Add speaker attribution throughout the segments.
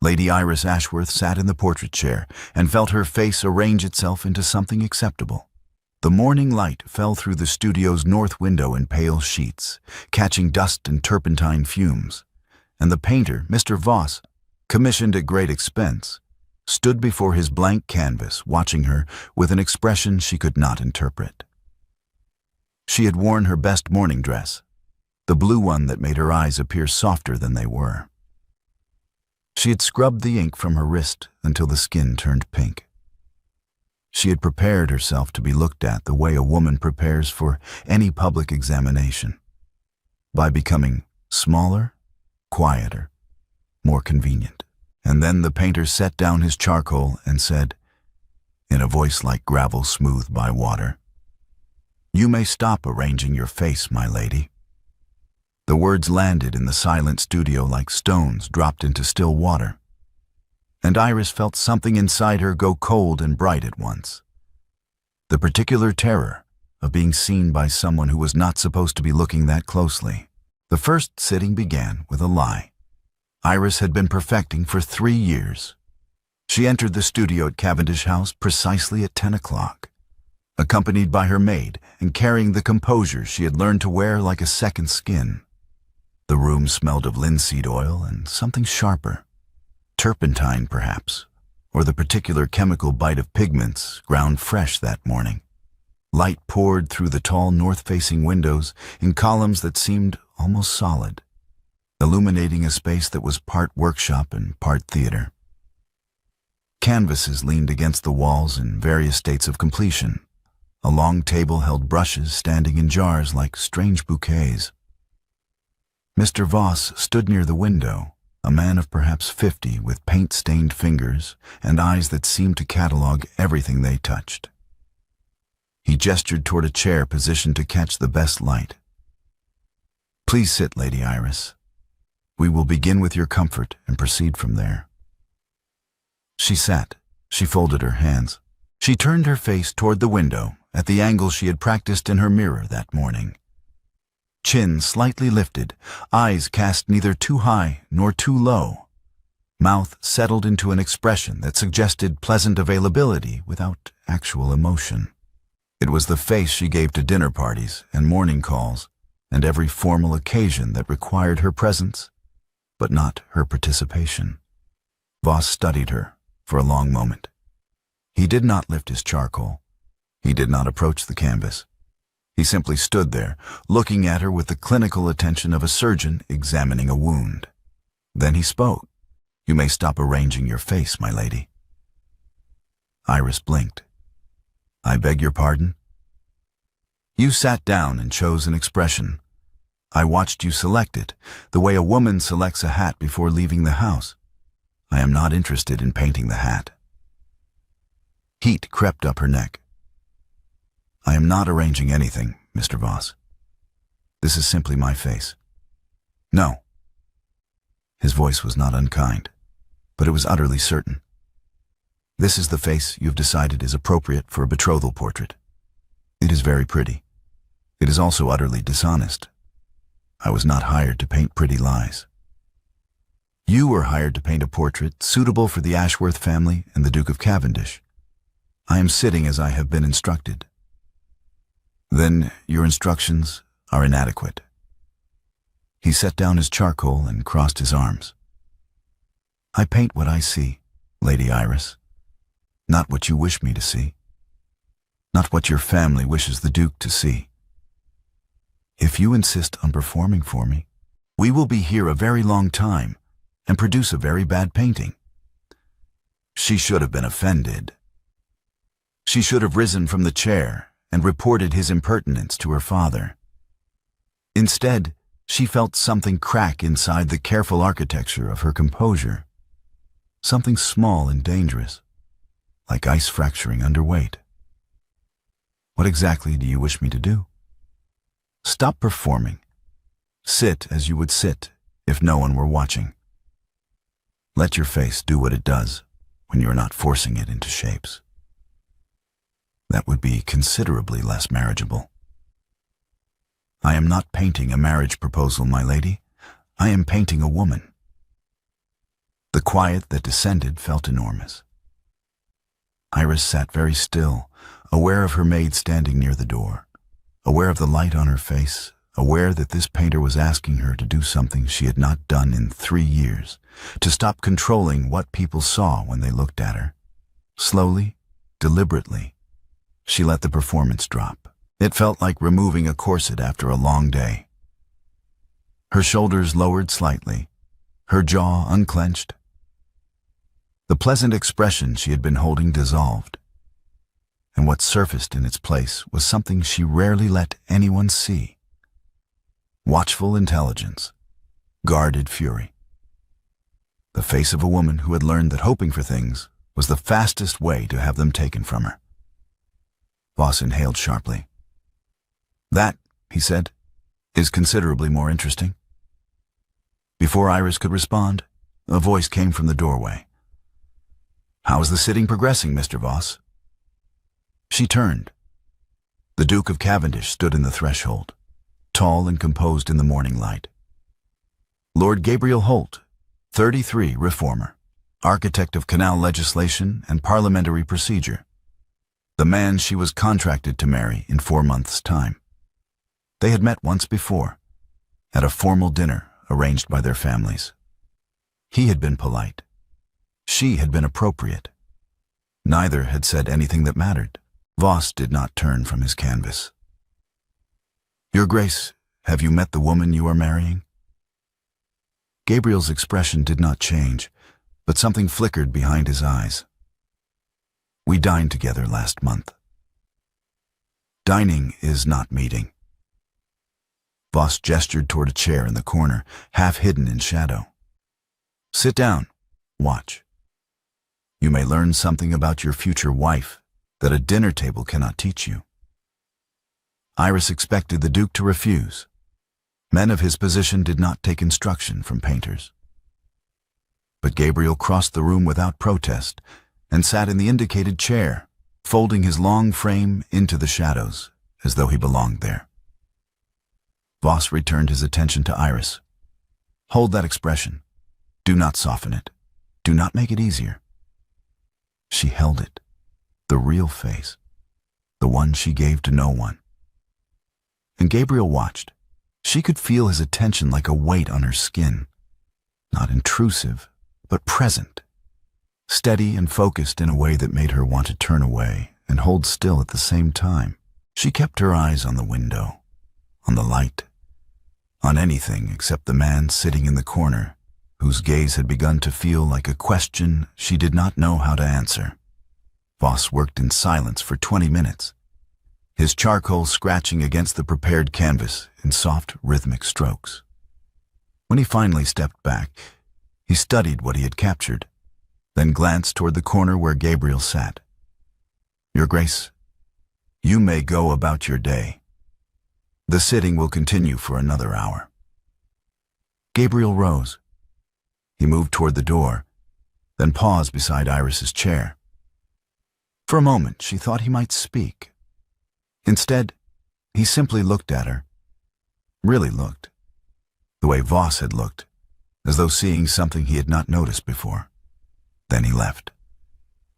Speaker 1: Lady Iris Ashworth sat in the portrait chair and felt her face arrange itself into something acceptable. The morning light fell through the studio's north window in pale sheets, catching dust and turpentine fumes, and the painter, Mr. Voss, commissioned at great expense, stood before his blank canvas watching her with an expression she could not interpret. She had worn her best morning dress, the blue one that made her eyes appear softer than they were. She had scrubbed the ink from her wrist until the skin turned pink. She had prepared herself to be looked at the way a woman prepares for any public examination, by becoming smaller, quieter, more convenient. And then the painter set down his charcoal and said, in a voice like gravel smoothed by water, "You may stop arranging your face, my lady." The words landed in the silent studio like stones dropped into still water, and Iris felt something inside her go cold and bright at once. The particular terror of being seen by someone who was not supposed to be looking that closely. The first sitting began with a lie. Iris had been perfecting for 3 years. She entered the studio at Cavendish House precisely at 10 o'clock, accompanied by her maid and carrying the composure she had learned to wear like a second skin. The room smelled of linseed oil and something sharper, turpentine perhaps, or the particular chemical bite of pigments ground fresh that morning. Light poured through the tall north-facing windows in columns that seemed almost solid, illuminating a space that was part workshop and part theater. Canvases leaned against the walls in various states of completion. A long table held brushes standing in jars like strange bouquets. Mr. Voss stood near the window, a man of perhaps 50 with paint-stained fingers and eyes that seemed to catalogue everything they touched. He gestured toward a chair positioned to catch the best light. "Please sit, Lady Iris. We will begin with your comfort and proceed from there." She sat. She folded her hands. She turned her face toward the window at the angle she had practiced in her mirror that morning. Chin slightly lifted, eyes cast neither too high nor too low. Mouth settled into an expression that suggested pleasant availability without actual emotion. It was the face she gave to dinner parties and morning calls and every formal occasion that required her presence, but not her participation. Voss studied her for a long moment. He did not lift his charcoal. He did not approach the canvas. He simply stood there, looking at her with the clinical attention of a surgeon examining a wound. Then he spoke. "You may stop arranging your face, my lady." Iris blinked. "I beg your pardon?" "You sat down and chose an expression. I watched you select it, the way a woman selects a hat before leaving the house. I am not interested in painting the hat." Heat crept up her neck. "I am not arranging anything, Mr. Voss. This is simply my face." "No." His voice was not unkind, but it was utterly certain. "This is the face you've decided is appropriate for a betrothal portrait. It is very pretty. It is also utterly dishonest. I was not hired to paint pretty lies. You were hired to paint a portrait suitable for the Ashworth family and the Duke of Cavendish. I am sitting as I have been instructed." "Then your instructions are inadequate." He set down his charcoal and crossed his arms. "I paint what I see, Lady Iris, not what you wish me to see, not what your family wishes the Duke to see. If you insist on performing for me, we will be here a very long time and produce a very bad painting." She should have been offended. She should have risen from the chair and reported his impertinence to her father. Instead, she felt something crack inside the careful architecture of her composure, something small and dangerous, like ice fracturing under weight. "What exactly do you wish me to do?" "Stop performing. Sit as you would sit if no one were watching. Let your face do what it does when you are not forcing it into shapes. That would be considerably less marriageable." "I am not painting a marriage proposal, my lady. I am painting a woman." The quiet that descended felt enormous. Iris sat very still, aware of her maid standing near the door, aware of the light on her face, aware that this painter was asking her to do something she had not done in 3 years, to stop controlling what people saw when they looked at her. Slowly, deliberately, she let the performance drop. It felt like removing a corset after a long day. Her shoulders lowered slightly, her jaw unclenched. The pleasant expression she had been holding dissolved, and what surfaced in its place was something she rarely let anyone see. Watchful intelligence, guarded fury. The face of a woman who had learned that hoping for things was the fastest way to have them taken from her. Voss inhaled sharply. "That," he said, "is considerably more interesting." Before Iris could respond, a voice came from the doorway. "How is the sitting progressing, Mr. Voss?" She turned. The Duke of Cavendish stood in the threshold, tall and composed in the morning light. Lord Gabriel Holt, 33, reformer, architect of canal legislation and parliamentary procedure. The man she was contracted to marry in 4 months' time. They had met once before, at a formal dinner arranged by their families. He had been polite. She had been appropriate. Neither had said anything that mattered. Voss did not turn from his canvas. "Your Grace, have you met the woman you are marrying?" Gabriel's expression did not change, but something flickered behind his eyes. "We dined together last month." "Dining is not meeting." Voss gestured toward a chair in the corner, half hidden in shadow. "Sit down. Watch. You may learn something about your future wife that a dinner table cannot teach you." Iris expected the Duke to refuse. Men of his position did not take instruction from painters. But Gabriel crossed the room without protest and sat in the indicated chair, folding his long frame into the shadows as though he belonged there. Voss returned his attention to Iris. "Hold that expression. Do not soften it. Do not make it easier." She held it, the real face, the one she gave to no one. And Gabriel watched. She could feel his attention like a weight on her skin, not intrusive, but present, steady and focused in a way that made her want to turn away and hold still at the same time. She kept her eyes on the window, on the light, on anything except the man sitting in the corner, whose gaze had begun to feel like a question she did not know how to answer. Voss worked in silence for 20 minutes, his charcoal scratching against the prepared canvas in soft, rhythmic strokes. When he finally stepped back, he studied what he had captured, then glanced toward the corner where Gabriel sat. "Your Grace, you may go about your day. The sitting will continue for another hour." Gabriel rose. He moved toward the door, then paused beside Iris's chair. For a moment, she thought he might speak. Instead, he simply looked at her. Really looked. The way Voss had looked, as though seeing something he had not noticed before. Then he left.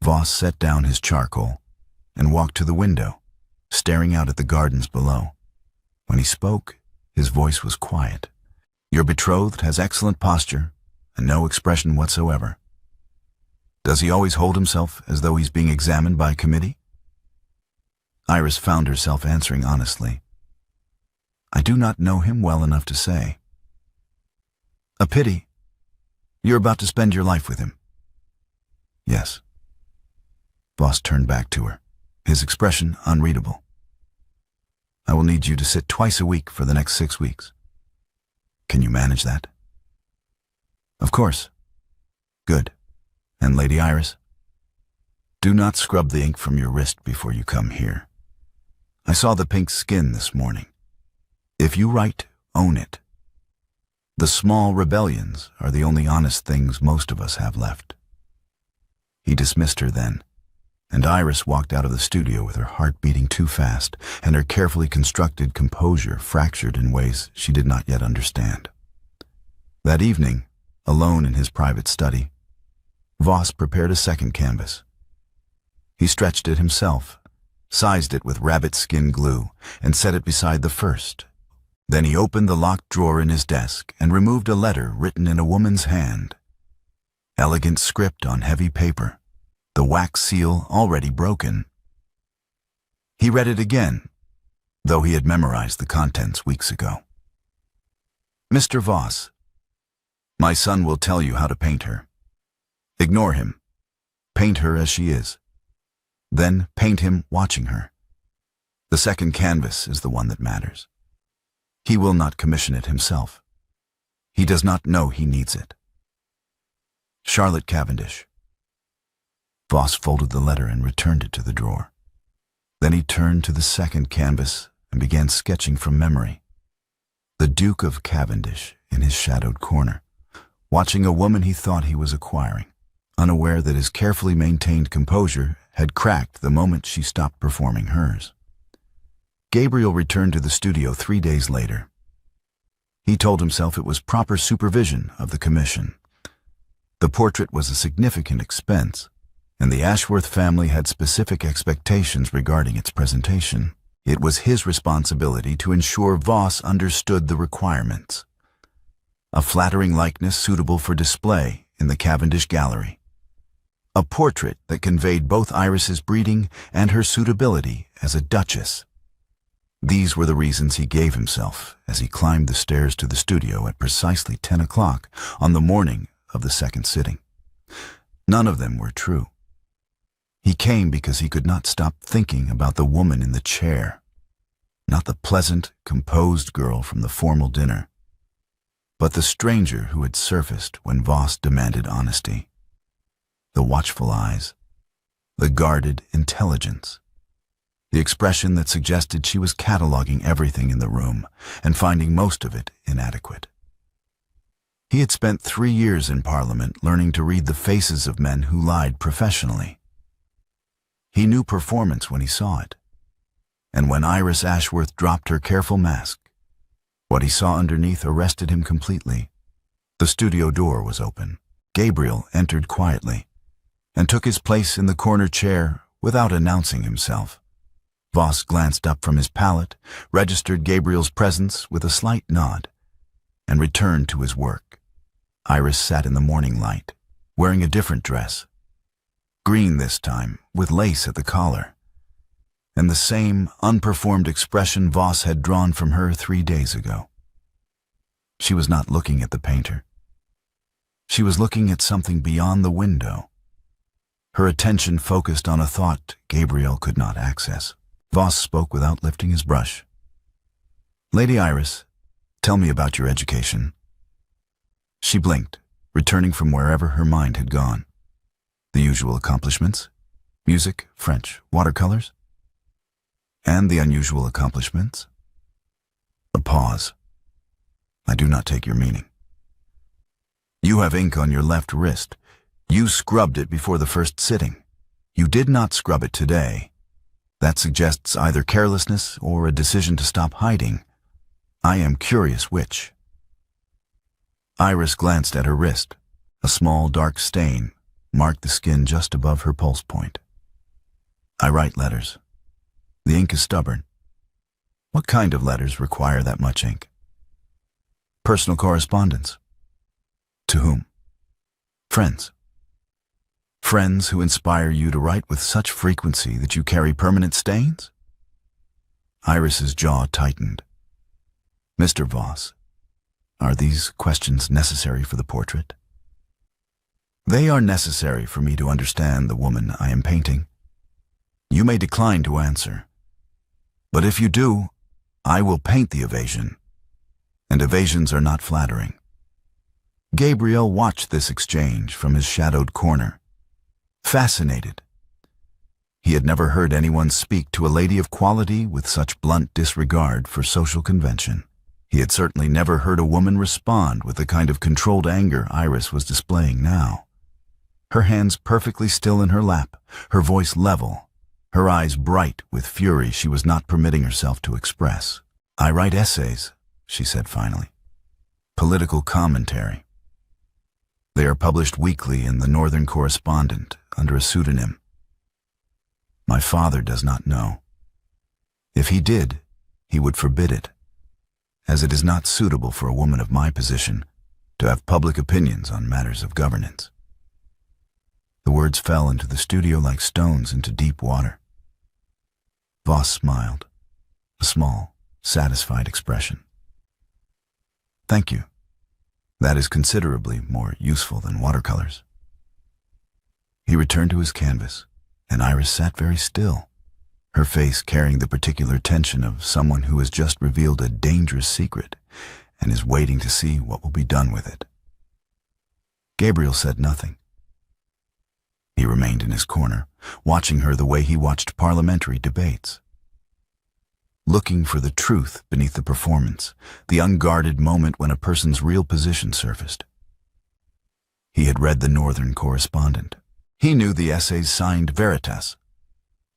Speaker 1: Voss set down his charcoal and walked to the window, staring out at the gardens below. When he spoke, his voice was quiet. "Your betrothed has excellent posture and no expression whatsoever. Does he always hold himself as though he's being examined by a committee?" Iris found herself answering honestly. "I do not know him well enough to say." "A pity. You're about to spend your life with him." "Yes." Voss turned back to her, his expression unreadable. "I will need you to sit twice a week for the next 6 weeks. Can you manage that?" "Of course." "Good. And Lady Iris, do not scrub the ink from your wrist before you come here. I saw the pink skin this morning. If you write, own it. The small rebellions are the only honest things most of us have left." He dismissed her then, and Iris walked out of the studio with her heart beating too fast and her carefully constructed composure fractured in ways she did not yet understand. That evening, alone in his private study, Voss prepared a second canvas. He stretched it himself, sized it with rabbit skin glue, and set it beside the first. Then he opened the locked drawer in his desk and removed a letter written in a woman's hand. Elegant script on heavy paper, the wax seal already broken. He read it again, though he had memorized the contents weeks ago. Mr. Voss, my son will tell you how to paint her. Ignore him. Paint her as she is. Then paint him watching her. The second canvas is the one that matters. He will not commission it himself. He does not know he needs it. Charlotte Cavendish. Voss folded the letter and returned it to the drawer. Then he turned to the second canvas and began sketching from memory. The Duke of Cavendish in his shadowed corner, watching a woman he thought he was acquiring, unaware that his carefully maintained composure had cracked the moment she stopped performing hers. Gabriel returned to the studio 3 days later. He told himself it was proper supervision of the commission. The portrait was a significant expense, and the Ashworth family had specific expectations regarding its presentation. It was his responsibility to ensure Voss understood the requirements. A flattering likeness suitable for display in the Cavendish gallery. A portrait that conveyed both Iris's breeding and her suitability as a duchess. These were the reasons he gave himself as he climbed the stairs to the studio at precisely 10 o'clock on the morning of the second sitting. None of them were true. He came because he could not stop thinking about the woman in the chair, not the pleasant, composed girl from the formal dinner, but the stranger who had surfaced when Voss demanded honesty. The watchful eyes, the guarded intelligence, the expression that suggested she was cataloging everything in the room and finding most of it inadequate. He had spent 3 years in Parliament learning to read the faces of men who lied professionally. He knew performance when he saw it, and when Iris Ashworth dropped her careful mask, what he saw underneath arrested him completely. The studio door was open. Gabriel entered quietly and took his place in the corner chair without announcing himself. Voss glanced up from his palette, registered Gabriel's presence with a slight nod, and returned to his work. Iris sat in the morning light, wearing a different dress. Green this time, with lace at the collar, and the same unperformed expression Voss had drawn from her 3 days ago. She was not looking at the painter. She was looking at something beyond the window. Her attention focused on a thought Gabriel could not access. Voss spoke without lifting his brush. "Lady Iris, tell me about your education." She blinked, returning from wherever her mind had gone. The usual accomplishments: music, French, watercolors. And the unusual accomplishments? A pause. "I do not take your meaning." "You have ink on your left wrist. You scrubbed it before the first sitting. You did not scrub it today. That suggests either carelessness or a decision to stop hiding. I am curious which." Iris glanced at her wrist. A small dark stain marked the skin just above her pulse point. "I write letters. The ink is stubborn." "What kind of letters require that much ink?" "Personal correspondence." "To whom?" "Friends." "Friends who inspire you to write with such frequency that you carry permanent stains?" Iris's jaw tightened. "Mr. Voss, are these questions necessary for the portrait?" "They are necessary for me to understand the woman I am painting. You may decline to answer. But if you do, I will paint the evasion. And evasions are not flattering." Gabriel watched this exchange from his shadowed corner, fascinated. He had never heard anyone speak to a lady of quality with such blunt disregard for social convention. He had certainly never heard a woman respond with the kind of controlled anger Iris was displaying now. Her hands perfectly still in her lap, her voice level, her eyes bright with fury she was not permitting herself to express. "I write essays," she said finally. "Political commentary." They are published weekly in the Northern Correspondent under a pseudonym. My father does not know. If he did, he would forbid it, as it is not suitable for a woman of my position to have public opinions on matters of governance." The words fell into the studio like stones into deep water. Voss smiled, a small, satisfied expression. "Thank you. That is considerably more useful than watercolors." He returned to his canvas, and Iris sat very still, her face carrying the particular tension of someone who has just revealed a dangerous secret and is waiting to see what will be done with it. Gabriel said nothing. He remained in his corner, watching her the way he watched parliamentary debates. Looking for the truth beneath the performance, the unguarded moment when a person's real position surfaced. He had read the Northern Correspondent. He knew the essays signed Veritas.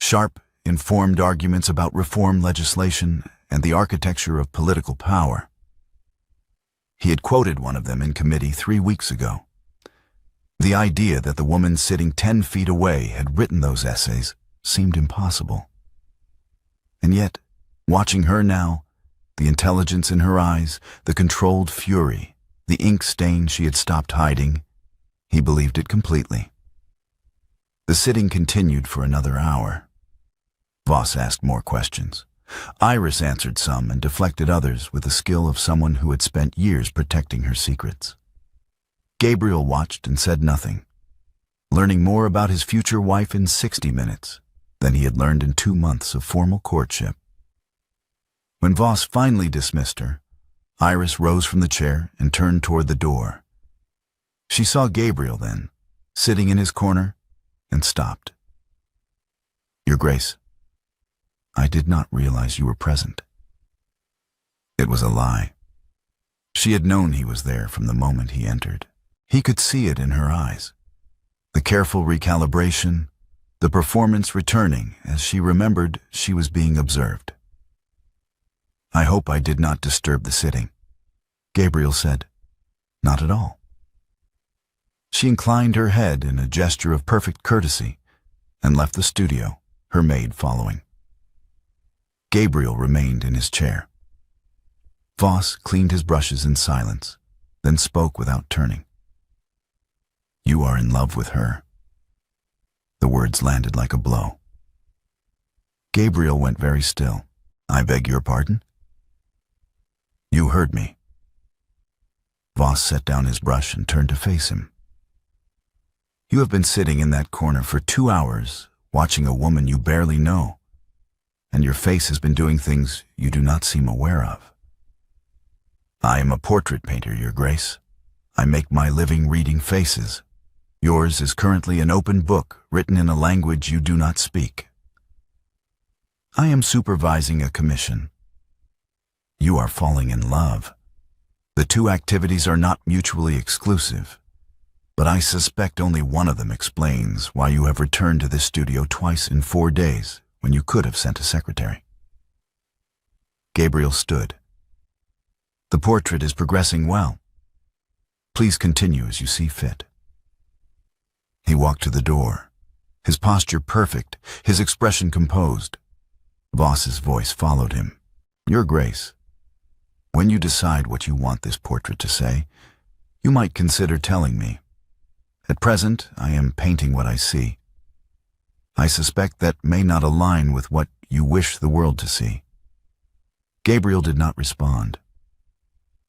Speaker 1: Sharp, informed arguments about reform legislation and the architecture of political power. He had quoted one of them in committee 3 weeks ago. The idea that the woman sitting 10 feet away had written those essays seemed impossible. And yet, watching her now, the intelligence in her eyes, the controlled fury, the ink stain she had stopped hiding, he believed it completely. The sitting continued for another hour. Voss asked more questions. Iris answered some and deflected others with the skill of someone who had spent years protecting her secrets. Gabriel watched and said nothing, learning more about his future wife in 60 minutes than he had learned in 2 months of formal courtship. When Voss finally dismissed her, Iris rose from the chair and turned toward the door. She saw Gabriel then, sitting in his corner, and stopped. "Your Grace, I did not realize you were present." It was a lie. She had known he was there from the moment he entered. He could see it in her eyes. The careful recalibration, the performance returning as she remembered she was being observed. "I hope I did not disturb the sitting," Gabriel said. "Not at all." She inclined her head in a gesture of perfect courtesy and left the studio, her maid following. Gabriel remained in his chair. Voss cleaned his brushes in silence, then spoke without turning. "You are in love with her." The words landed like a blow. Gabriel went very still. "I beg your pardon?" "You heard me." Voss set down his brush and turned to face him. "You have been sitting in that corner for 2 hours, watching a woman you barely know, and your face has been doing things you do not seem aware of." "I am a portrait painter, Your Grace. I make my living reading faces. Yours is currently an open book written in a language you do not speak." "I am supervising a commission." "You are falling in love. The 2 activities are not mutually exclusive, but I suspect only one of them explains why you have returned to this studio twice in 4 days when you could have sent a secretary." Gabriel stood. "The portrait is progressing well. Please continue as you see fit." He walked to the door, his posture perfect, his expression composed. Voss's voice followed him. "Your Grace, when you decide what you want this portrait to say, you might consider telling me. At present, I am painting what I see. I suspect that may not align with what you wish the world to see." Gabriel did not respond.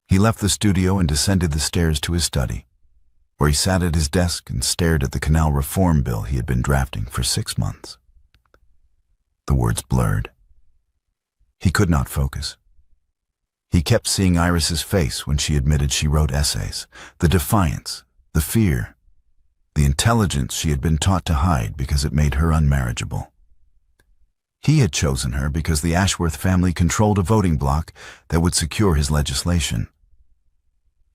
Speaker 1: He left the studio and descended the stairs to his study, where he sat at his desk and stared at the canal reform bill he had been drafting for 6 months. The words blurred. He could not focus. He kept seeing Iris's face when she admitted she wrote essays, the defiance, the fear, the intelligence she had been taught to hide because it made her unmarriageable. He had chosen her because the Ashworth family controlled a voting bloc that would secure his legislation.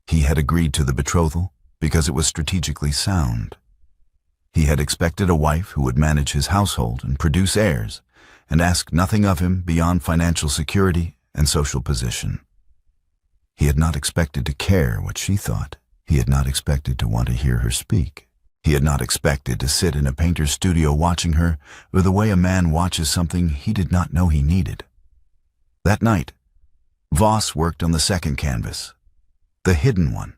Speaker 1: He had agreed to the betrothal because it was strategically sound. He had expected a wife who would manage his household and produce heirs, and ask nothing of him beyond financial security and social position. He had not expected to care what she thought, He had not expected to want to hear her speak. He had not expected to sit in a painter's studio watching her with the way a man watches something he did not know he needed. That night, Voss worked on the second canvas, the hidden one,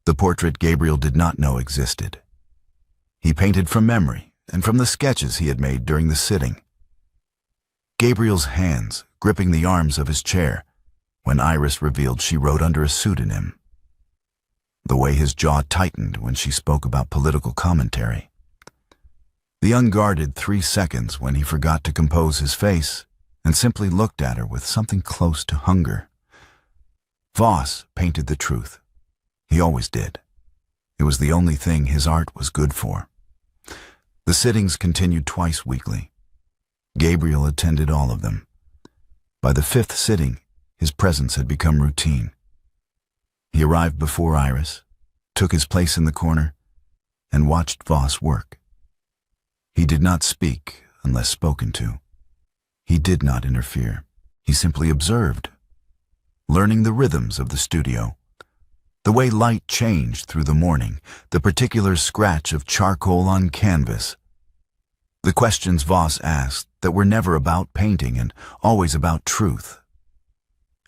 Speaker 1: the portrait Gabriel did not know existed. He painted from memory and from the sketches he had made during the sitting. Gabriel's hands gripping the arms of his chair when Iris revealed she wrote under a pseudonym. The way his jaw tightened when she spoke about political commentary. The unguarded 3 seconds when he forgot to compose his face and simply looked at her with something close to hunger. Voss painted the truth. He always did. It was the only thing his art was good for. The sittings continued twice weekly. Gabriel attended all of them. By the 5th sitting, his presence had become routine. He arrived before Iris, took his place in the corner, and watched Voss work. He did not speak unless spoken to. He did not interfere. He simply observed, learning the rhythms of the studio, the way light changed through the morning, the particular scratch of charcoal on canvas, the questions Voss asked that were never about painting and always about truth.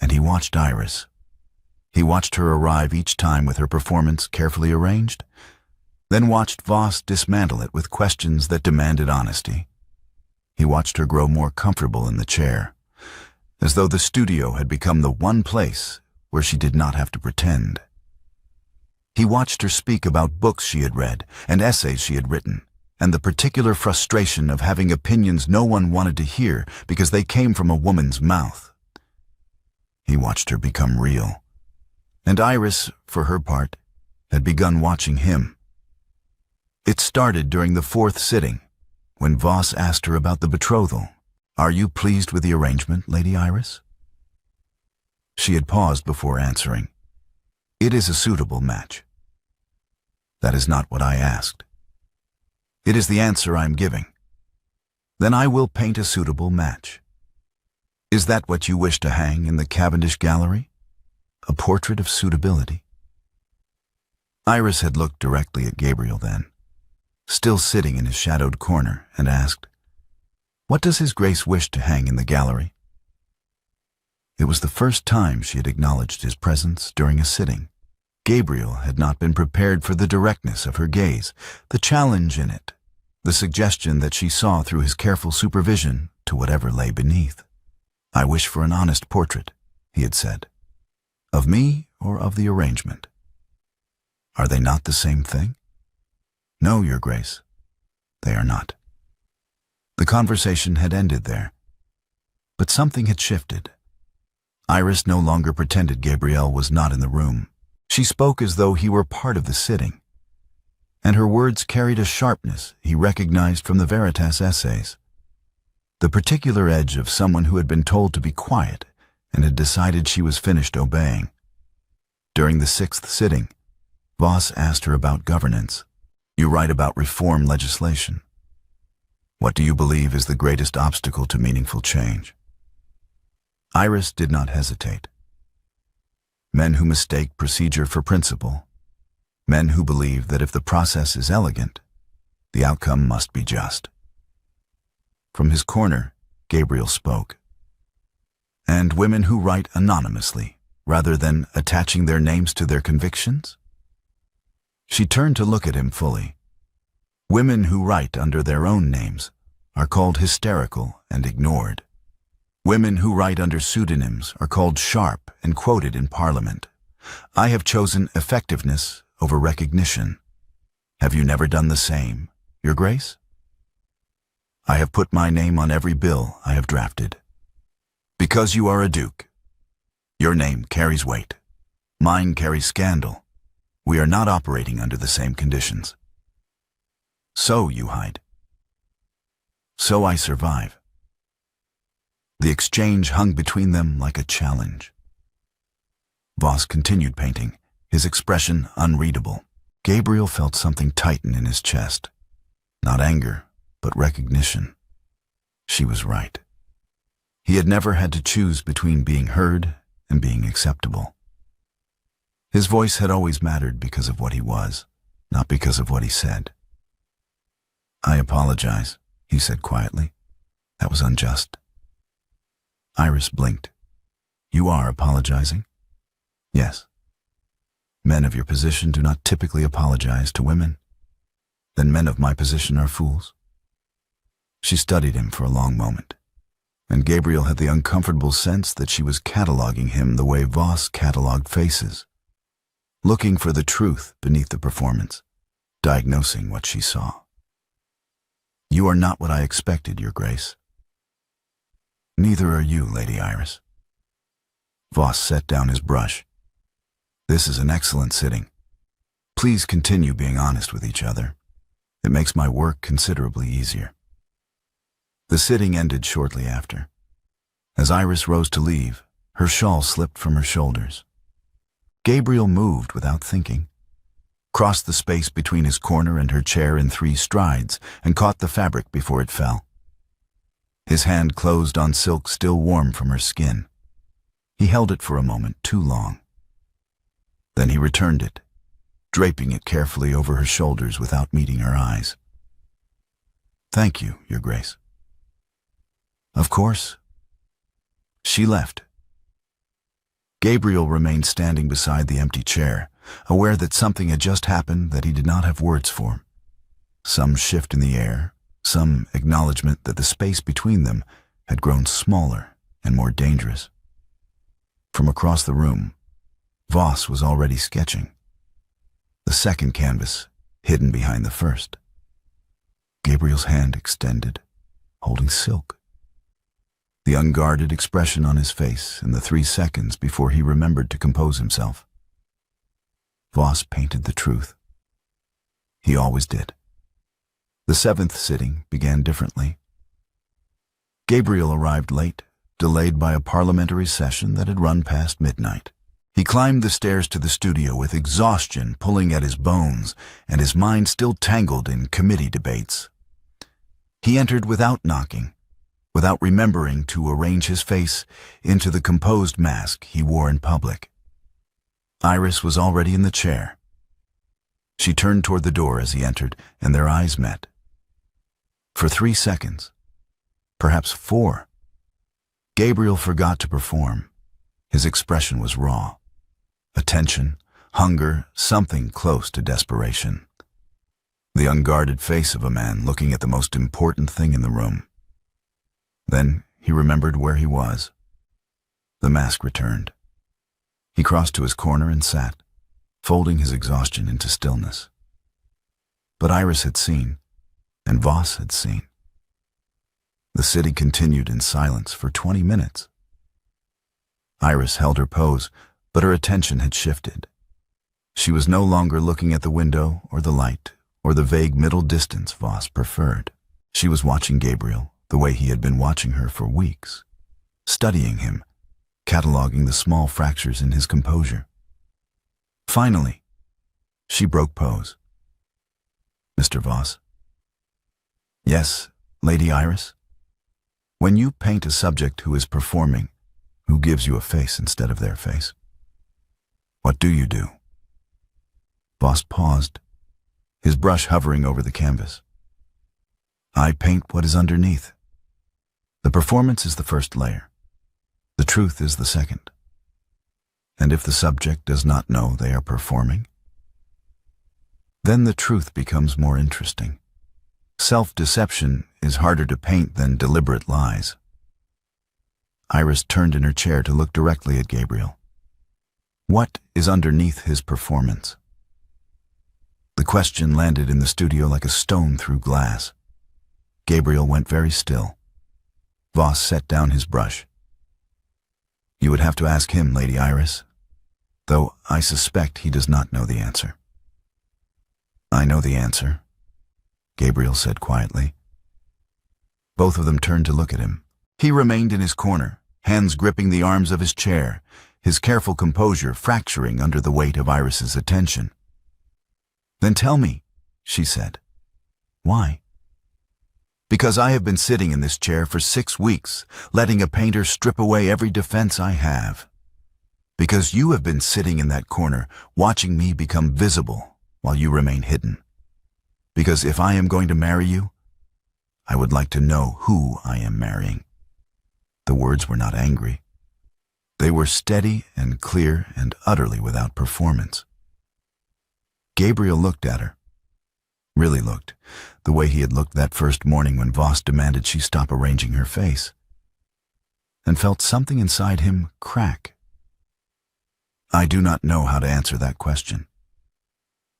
Speaker 1: And he watched Iris. He watched her arrive each time with her performance carefully arranged, then watched Voss dismantle it with questions that demanded honesty. He watched her grow more comfortable in the chair, as though the studio had become the one place where she did not have to pretend. He watched her speak about books she had read and essays she had written, and the particular frustration of having opinions no one wanted to hear because they came from a woman's mouth. He watched her become real. And Iris, for her part, had begun watching him. It started during the 4th sitting, when Voss asked her about the betrothal. "Are you pleased with the arrangement, Lady Iris?" She had paused before answering. "It is a suitable match." "That is not what I asked." "It is the answer I am giving." "Then I will paint a suitable match." "Is that what you wish to hang in the Cavendish gallery? A portrait of suitability?" Iris had looked directly at Gabriel then, still sitting in his shadowed corner, and asked, "What does His Grace wish to hang in the gallery?" It was the first time she had acknowledged his presence during a sitting. Gabriel had not been prepared for the directness of her gaze, the challenge in it, the suggestion that she saw through his careful supervision to whatever lay beneath. "I wish for an honest portrait," he had said. "Of me or of the arrangement?" "Are they not the same thing?" "No, Your Grace, they are not." The conversation had ended there. But something had shifted. Iris no longer pretended Gabriel was not in the room. She spoke as though he were part of the sitting, and her words carried a sharpness he recognized from the Veritas essays. The particular edge of someone who had been told to be quiet and had decided she was finished obeying. During the 6th sitting, Voss asked her about governance. "You write about reform legislation. What do you believe is the greatest obstacle to meaningful change?" Iris did not hesitate. Men who mistake procedure for principle. Men who believe that if the process is elegant, the outcome must be just. From his corner, Gabriel spoke. "And women who write anonymously, rather than attaching their names to their convictions?" She turned to look at him fully. "Women who write under their own names are called hysterical and ignored. Women who write under pseudonyms are called sharp and quoted in Parliament. I have chosen effectiveness over recognition. Have you never done the same, Your Grace? I have put my name on every bill I have drafted. Because you are a duke. Your name carries weight. Mine carries scandal. We are not operating under the same conditions. So you hide. So I survive." The exchange hung between them like a challenge. Voss continued painting, his expression unreadable. Gabriel felt something tighten in his chest. Not anger, but recognition. She was right. He had never had to choose between being heard and being acceptable. His voice had always mattered because of what he was, not because of what he said. "I apologize," he said quietly. "That was unjust." Iris blinked. "You are apologizing?" "Yes." "Men of your position do not typically apologize to women. Then men of my position are fools." She studied him for a long moment, and Gabriel had the uncomfortable sense that she was cataloging him the way Voss cataloged faces, looking for the truth beneath the performance, diagnosing what she saw. "You are not what I expected, Your Grace." "Neither are you, Lady Iris." Voss set down his brush. "This is an excellent sitting. Please continue being honest with each other. It makes my work considerably easier." The sitting ended shortly after. As Iris rose to leave, her shawl slipped from her shoulders. Gabriel moved without thinking, crossed the space between his corner and her chair in 3 strides, and caught the fabric before it fell. His hand closed on silk still warm from her skin. He held it for a moment too long. Then he returned it, draping it carefully over her shoulders without meeting her eyes. "Thank you, Your Grace." "Of course." She left. Gabriel remained standing beside the empty chair, aware that something had just happened that he did not have words for. Some shift in the air, some acknowledgement that the space between them had grown smaller and more dangerous. From across the room, Voss was already sketching. The second canvas hidden behind the first. Gabriel's hand extended, holding silk. The unguarded expression on his face in the 3 seconds before he remembered to compose himself. Voss painted the truth. He always did. The 7th sitting began differently. Gabriel arrived late, delayed by a parliamentary session that had run past midnight. He climbed the stairs to the studio with exhaustion pulling at his bones and his mind still tangled in committee debates. He entered without knocking, without remembering to arrange his face into the composed mask he wore in public. Iris was already in the chair. She turned toward the door as he entered, and their eyes met. For 3 seconds, perhaps 4, Gabriel forgot to perform. His expression was raw. Attention, hunger, something close to desperation. The unguarded face of a man looking at the most important thing in the room. Then he remembered where he was. The mask returned. He crossed to his corner and sat, folding his exhaustion into stillness. But Iris had seen, and Voss had seen. The city continued in silence for 20 minutes. Iris held her pose, but her attention had shifted. She was no longer looking at the window or the light or the vague middle distance Voss preferred. She was watching Gabriel the way he had been watching her for weeks, studying him, cataloging the small fractures in his composure. Finally, she broke pose. "Mr. Voss." "Yes, Lady Iris?" "When you paint a subject who is performing, who gives you a face instead of their face, what do you do?" Voss paused, his brush hovering over the canvas. "I paint what is underneath. The performance is the first layer. The truth is the second. And if the subject does not know they are performing, then the truth becomes more interesting. Self-deception is harder to paint than deliberate lies." Iris turned in her chair to look directly at Gabriel. What is underneath his performance? The question landed in the studio like a stone through glass. Gabriel went very still. Voss set down his brush. "You would have to ask him, Lady Iris, though I suspect he does not know the answer." "I know the answer," Gabriel said quietly. Both of them turned to look at him. He remained in his corner, hands gripping the arms of his chair, his careful composure fracturing under the weight of Iris's attention. "Then tell me," she said. "Why?" "Because I have been sitting in this chair for 6 weeks, letting a painter strip away every defense I have." Because you have been sitting in that corner, watching me become visible while you remain hidden. Because if I am going to marry you, I would like to know who I am marrying. The words were not angry. They were steady and clear and utterly without performance. Gabriel looked at her. Really looked, the way he had looked that first morning when Voss demanded she stop arranging her face, and felt something inside him crack. I do not know how to answer that question.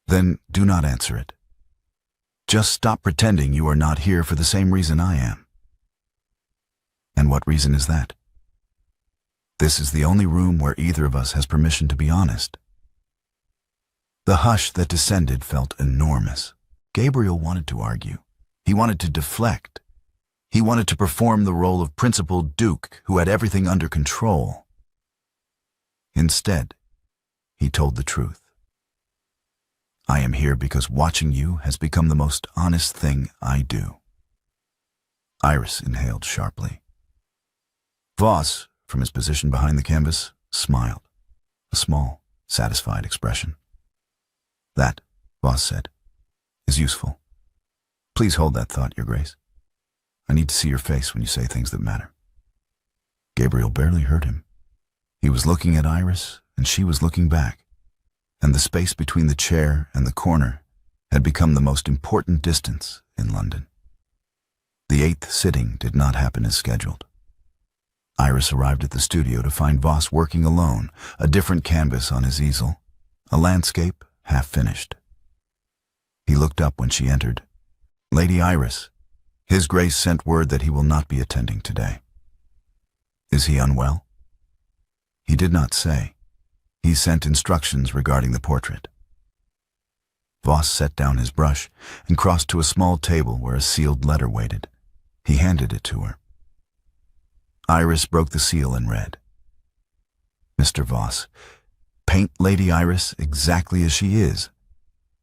Speaker 1: Then do not answer it. Just stop pretending you are not here for the same reason I am. And what reason is that? This is the only room where either of us has permission to be honest. The hush that descended felt enormous. Gabriel wanted to argue. He wanted to deflect. He wanted to perform the role of principled duke who had everything under control. Instead, he told the truth. I am here because watching you has become the most honest thing I do. Iris inhaled sharply. Voss, from his position behind the canvas, smiled, a small, satisfied expression. That, Voss said, is useful. Please hold that thought, Your Grace. I need to see your face when you say things that matter. Gabriel barely heard him. He was looking at Iris, and she was looking back, and the space between the chair and the corner had become the most important distance in London. The 8th sitting did not happen as scheduled. Iris arrived at the studio to find Voss working alone, a different canvas on his easel, a landscape half finished. He looked up when she entered. Lady Iris, His Grace sent word that he will not be attending today. Is he unwell? He did not say. He sent instructions regarding the portrait. Voss set down his brush and crossed to a small table where a sealed letter waited. He handed it to her. Iris broke the seal and read. Mr. Voss, paint Lady Iris exactly as she is.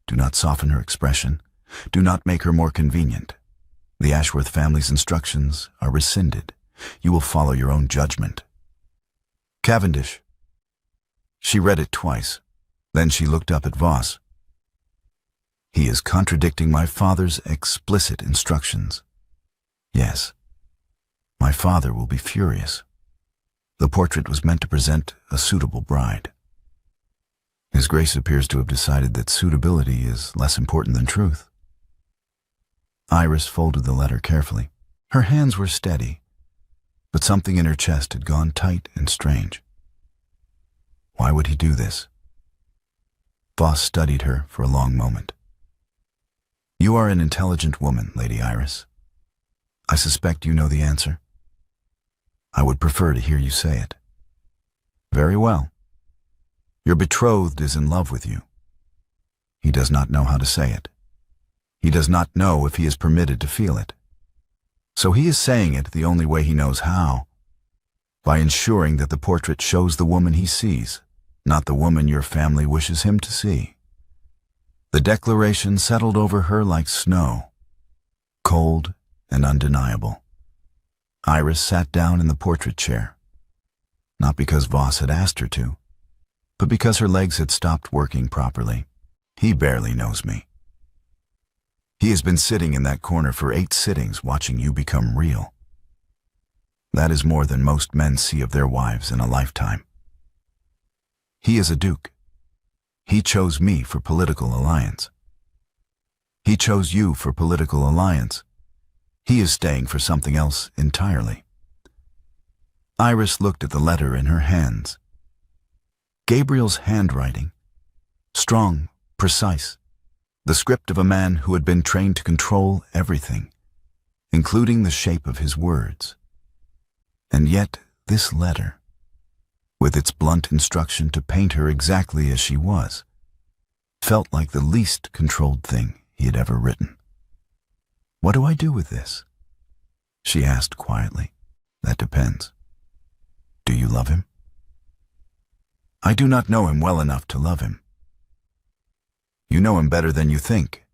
Speaker 1: Do not soften her expression. Do not make her more convenient. The Ashworth family's instructions are rescinded. You will follow your own judgment. Cavendish. She read it twice. Then she looked up at Voss. He is contradicting my father's explicit instructions. Yes. My father will be furious. The portrait was meant to present a suitable bride. His Grace appears to have decided that suitability is less important than truth. Iris folded the letter carefully. Her hands were steady, but something in her chest had gone tight and strange. Why would he do this? Voss studied her for a long moment. You are an intelligent woman, Lady Iris. I suspect you know the answer. I would prefer to hear you say it. Very well. Your betrothed is in love with you. He does not know how to say it. He does not know if he is permitted to feel it. So he is saying it the only way he knows how, by ensuring that the portrait shows the woman he sees, not the woman your family wishes him to see. The declaration settled over her like snow, cold and undeniable. Iris sat down in the portrait chair, not because Voss had asked her to, but because her legs had stopped working properly. He barely knows me. He has been sitting in that corner for 8 sittings watching you become real. That is more than most men see of their wives in a lifetime. He is a duke. He chose me for political alliance. He chose you for political alliance. He is staying for something else entirely. Iris looked at the letter in her hands. Gabriel's handwriting, strong, precise, the script of a man who had been trained to control everything, including the shape of his words. And yet this letter, with its blunt instruction to paint her exactly as she was, felt like the least controlled thing he had ever written. What do I do with this? She asked quietly. That depends. Do you love him? I do not know him well enough to love him. You know him better than you think.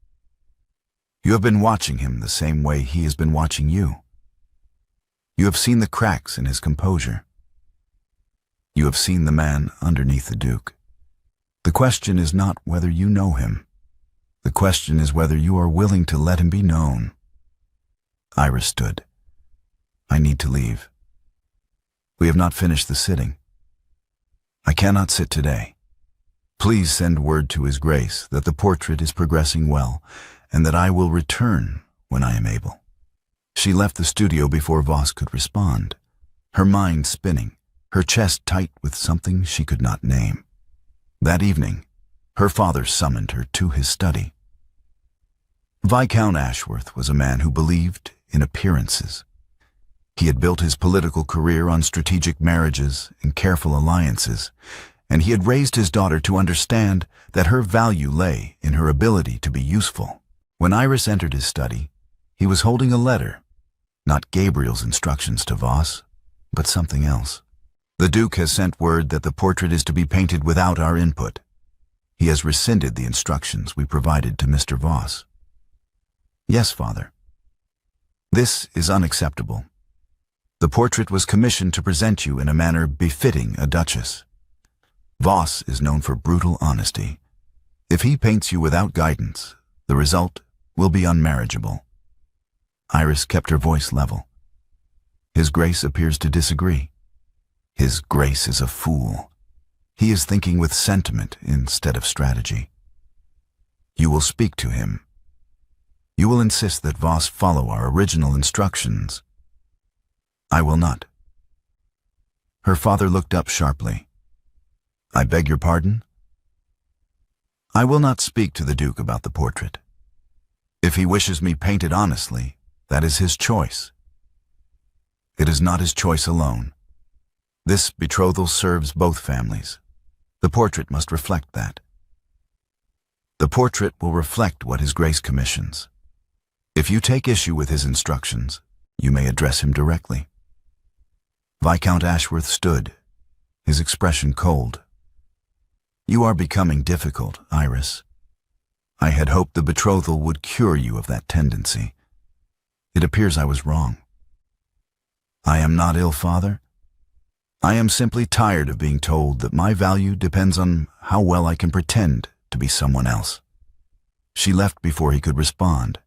Speaker 1: You have been watching him the same way he has been watching you. You have seen the cracks in his composure. You have seen the man underneath the Duke. The question is not whether you know him. The question is whether you are willing to let him be known. Iris stood. I need to leave. We have not finished the sitting. I cannot sit today. Please send word to His Grace that the portrait is progressing well and that I will return when I am able. She left the studio before Voss could respond, her mind spinning, her chest tight with something she could not name. That evening, her father summoned her to his study. Viscount Ashworth was a man who believed in appearances. He had built his political career on strategic marriages and careful alliances, and he had raised his daughter to understand that her value lay in her ability to be useful. When Iris entered his study, he was holding a letter, not Gabriel's instructions to Voss, but something else. The Duke has sent word that the portrait is to be painted without our input. He has rescinded the instructions we provided to Mr. Voss. Yes, Father. This is unacceptable. The portrait was commissioned to present you in a manner befitting a duchess. Voss is known for brutal honesty. If he paints you without guidance, the result will be unmarriageable. Iris kept her voice level. His Grace appears to disagree. His Grace is a fool. He is thinking with sentiment instead of strategy. You will speak to him. You will insist that Voss follow our original instructions. I will not. Her father looked up sharply. I beg your pardon? I will not speak to the Duke about the portrait. If he wishes me painted honestly, that is his choice. It is not his choice alone. This betrothal serves both families. The portrait must reflect that. The portrait will reflect what His Grace commissions. If you take issue with his instructions, you may address him directly. Viscount Ashworth stood, his expression cold. You are becoming difficult, Iris. I had hoped the betrothal would cure you of that tendency. It appears I was wrong. I am not ill, Father. I am simply tired of being told that my value depends on how well I can pretend to be someone else. She left before he could respond,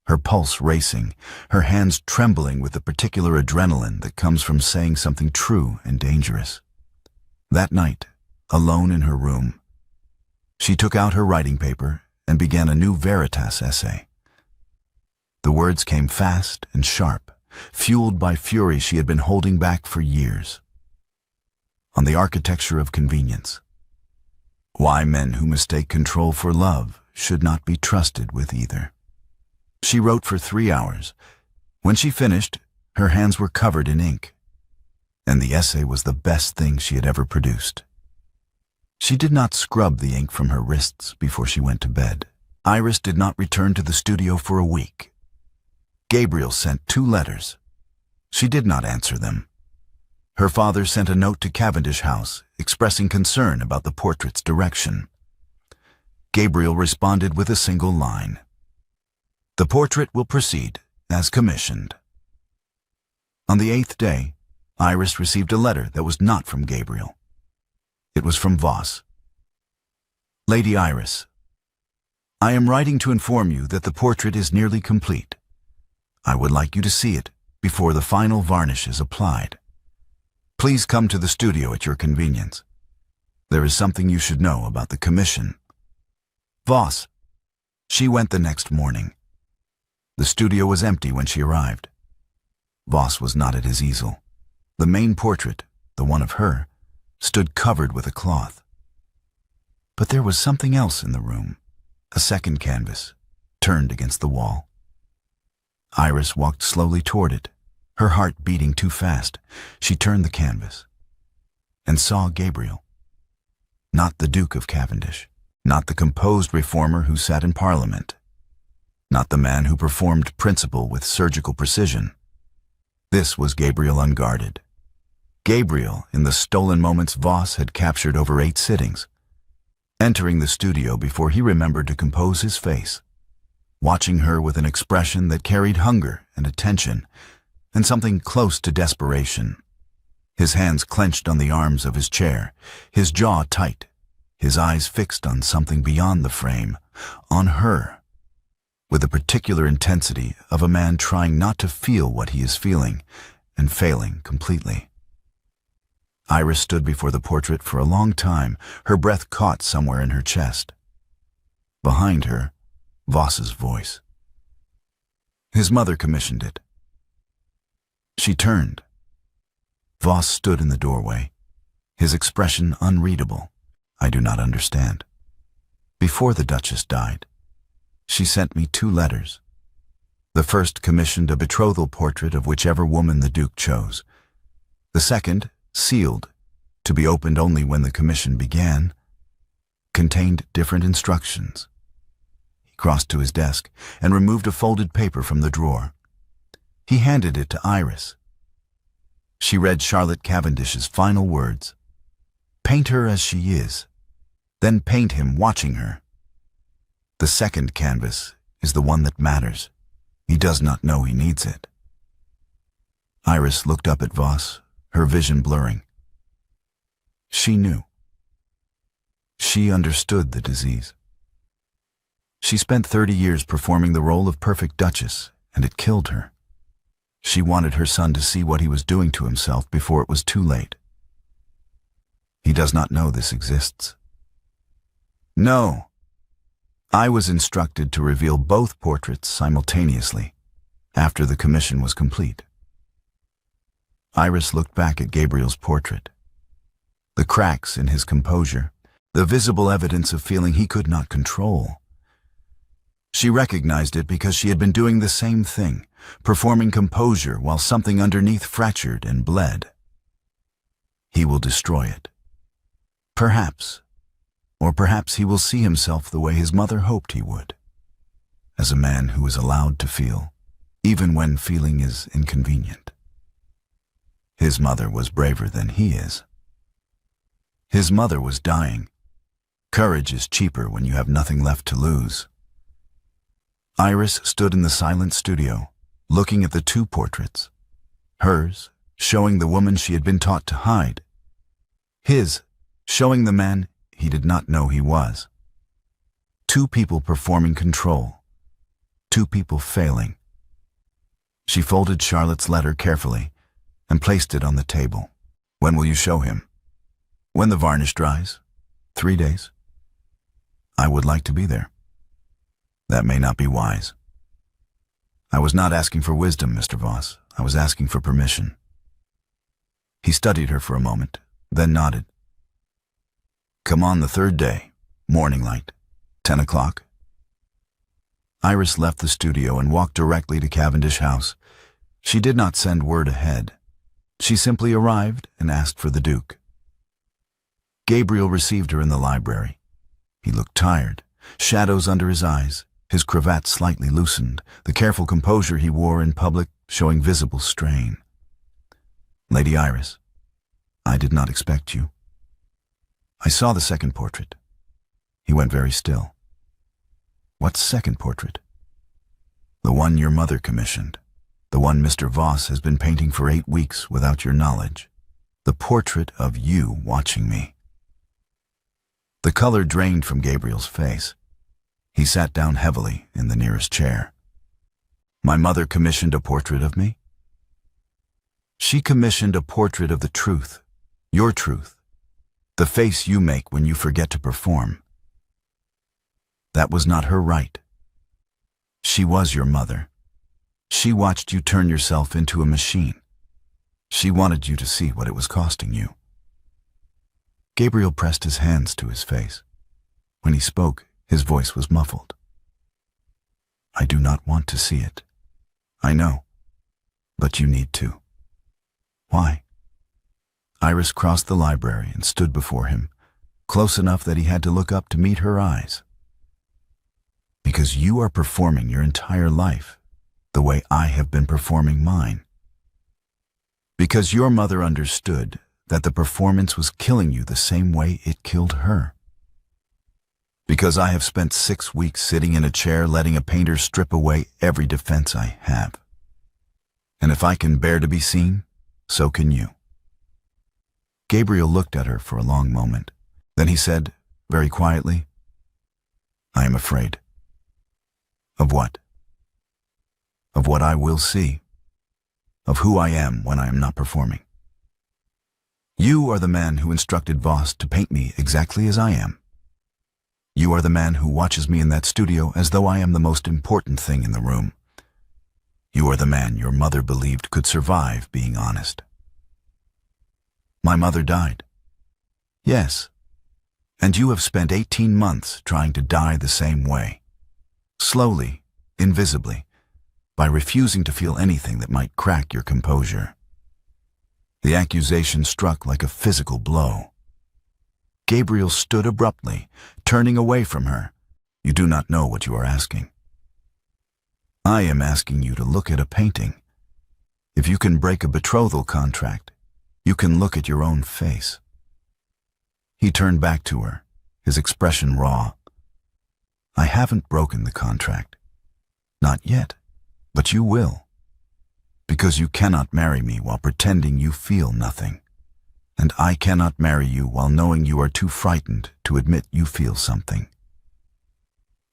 Speaker 1: her pulse racing, her hands trembling with the particular adrenaline that comes from saying something true and dangerous. That night, alone in her room, she took out her writing paper and began a new Veritas essay. The words came fast and sharp, fueled by fury she had been holding back for years. On the architecture of convenience. Why men who mistake control for love should not be trusted with either. She wrote for 3 hours. When she finished, her hands were covered in ink, and the essay was the best thing she had ever produced. She did not scrub the ink from her wrists before she went to bed. Iris did not return to the studio for a week. Gabriel sent 2 letters. She did not answer them. Her father sent a note to Cavendish House expressing concern about the portrait's direction. Gabriel responded with a single line. The portrait will proceed as commissioned. On the 8th day, Iris received a letter that was not from Gabriel. It was from Voss. Lady Iris, I am writing to inform you that the portrait is nearly complete. I would like you to see it before the final varnish is applied. Please come to the studio at your convenience. There is something you should know about the commission. Voss. She went the next morning. The studio was empty when she arrived. Voss was not at his easel. The main portrait, the one of her, stood covered with a cloth. But there was something else in the room, a second canvas, turned against the wall. Iris walked slowly toward it, her heart beating too fast. She turned the canvas and saw Gabriel. Not the Duke of Cavendish, not the composed reformer who sat in Parliament, not the man who performed principle with surgical precision. This was Gabriel unguarded. Gabriel in the stolen moments Voss had captured over 8 sittings, entering the studio before he remembered to compose his face, watching her with an expression that carried hunger and attention and something close to desperation. his hands clenched on the arms of his chair, his jaw tight, his eyes fixed on something beyond the frame, on her, with the particular intensity of a man trying not to feel what he is feeling and failing completely. Iris stood before the portrait for a long time, her breath caught somewhere in her chest. Behind her, Voss's voice. His mother commissioned it. She turned. Voss stood in the doorway, his expression unreadable. I do not understand. Before the Duchess died, she sent me 2 letters. The first commissioned a betrothal portrait of whichever woman the Duke chose. The second, sealed, to be opened only when the commission began, contained different instructions. He crossed to his desk and removed a folded paper from the drawer. He handed it to Iris. She read Charlotte Cavendish's final words. Paint her as she is, then paint him watching her. The second canvas is the one that matters. He does not know he needs it. Iris looked up at Voss, her vision blurring. She knew. She understood the disease. She spent 30 years performing the role of perfect duchess, and it killed her. She wanted her son to see what he was doing to himself before it was too late. He does not know this exists. No. I was instructed to reveal both portraits simultaneously, after the commission was complete. Iris looked back at Gabriel's portrait. The cracks in his composure, the visible evidence of feeling he could not control. She recognized it because she had been doing the same thing, performing composure while something underneath fractured and bled. He will destroy it. Perhaps, or perhaps he will see himself the way his mother hoped he would, as a man who is allowed to feel, even when feeling is inconvenient. His mother was braver than he is. His mother was dying. Courage is cheaper when you have nothing left to lose. Iris stood in the silent studio, looking at the 2 portraits. Hers, showing the woman she had been taught to hide. His, showing the man he did not know he was. 2 people performing control. 2 people failing. She folded Charlotte's letter carefully and placed it on the table. When will you show him? When the varnish dries. 3 days. I would like to be there. That may not be wise. I was not asking for wisdom, Mr. Voss. I was asking for permission. He studied her for a moment, then nodded. Come on the 3rd day, morning light, 10 o'clock. Iris left the studio and walked directly to Cavendish House. She did not send word ahead. She simply arrived and asked for the Duke. Gabriel received her in the library. He looked tired, shadows under his eyes, his cravat slightly loosened, the careful composure he wore in public showing visible strain. Lady Iris, I did not expect you. I saw the second portrait. He went very still. What second portrait? The one your mother commissioned. The one Mr. Voss has been painting for 8 weeks without your knowledge. The portrait of you watching me. The color drained from Gabriel's face. He sat down heavily in the nearest chair. My mother commissioned a portrait of me? She commissioned a portrait of the truth, your truth, the face you make when you forget to perform. That was not her right. She was your mother. She watched you turn yourself into a machine. She wanted you to see what it was costing you. Gabriel pressed his hands to his face. When he spoke, his voice was muffled. I do not want to see it. I know, but you need to. Why? Iris crossed the library and stood before him, close enough that he had to look up to meet her eyes. Because you are performing your entire life the way I have been performing mine. Because your mother understood that the performance was killing you the same way it killed her. Because I have spent 6 weeks sitting in a chair letting a painter strip away every defense I have. And if I can bear to be seen, so can you. Gabriel looked at her for a long moment. Then he said, very quietly, "I am afraid." "Of what?" "Of what I will see. Of who I am when I am not performing. You are the man who instructed Voss to paint me exactly as I am. You are the man who watches me in that studio as though I am the most important thing in the room. You are the man your mother believed could survive being honest." "My mother died." "Yes. And you have spent 18 months trying to die the same way. Slowly, invisibly, by refusing to feel anything that might crack your composure." The accusation struck like a physical blow. Gabriel stood abruptly, turning away from her. "You do not know what you are asking. I am asking you to look at a painting. If you can break a betrothal contract, you can look at your own face." He turned back to her, his expression raw. "I haven't broken the contract. Not yet, but you will. Because you cannot marry me while pretending you feel nothing. And I cannot marry you while knowing you are too frightened to admit you feel something.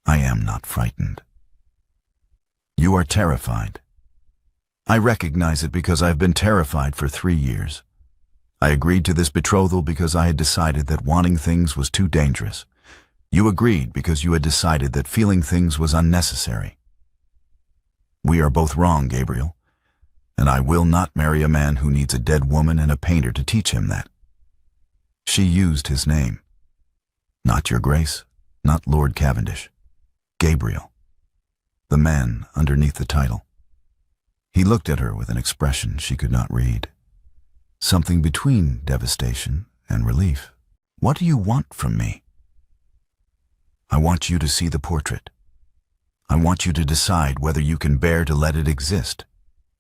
Speaker 1: I am not frightened. You are terrified. I recognize it because I've been terrified for 3 years. I agreed to this betrothal because I had decided that wanting things was too dangerous. You agreed because you had decided that feeling things was unnecessary. We are both wrong, Gabriel, and I will not marry a man who needs a dead woman and a painter to teach him that." She used his name. "Not your Grace, not Lord Cavendish. Gabriel." The man underneath the title. He looked at her with an expression she could not read. Something between devastation and relief. "What do you want from me?" "I want you to see the portrait. I want you to decide whether you can bear to let it exist.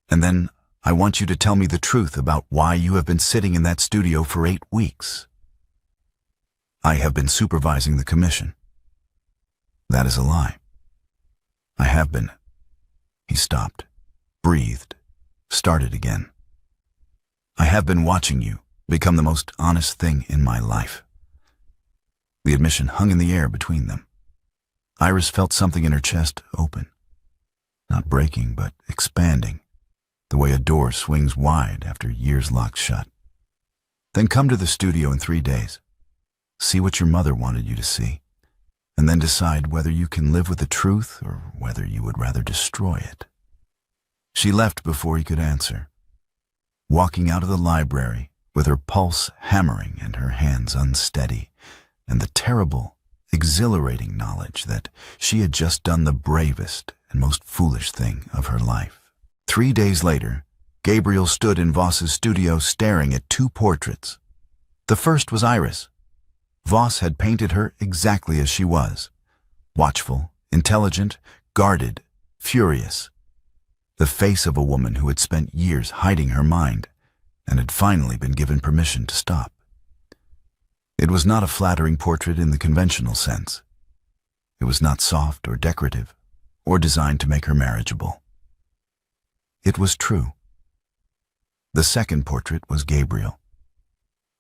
Speaker 1: And then I want you to tell me the truth about why you have been sitting in that studio for 8 weeks. I have been supervising the commission." "That is a lie." "I have been." He stopped, breathed, started again. "I have been watching you become the most honest thing in my life." The admission hung in the air between them. Iris felt something in her chest open. Not breaking, but expanding, the way a door swings wide after years locked shut. "Then come to the studio in 3 days. See what your mother wanted you to see, and then decide whether you can live with the truth or whether you would rather destroy it." She left before he could answer, walking out of the library with her pulse hammering and her hands unsteady, and the terrible, exhilarating knowledge that she had just done the bravest and most foolish thing of her life. 3 days later, Gabriel stood in Voss's studio staring at 2 portraits. The first was Iris. Voss had painted her exactly as she was. Watchful, intelligent, guarded, furious. The face of a woman who had spent years hiding her mind and had finally been given permission to stop. It was not a flattering portrait in the conventional sense. It was not soft or decorative or designed to make her marriageable. It was true. The second portrait was Gabriel.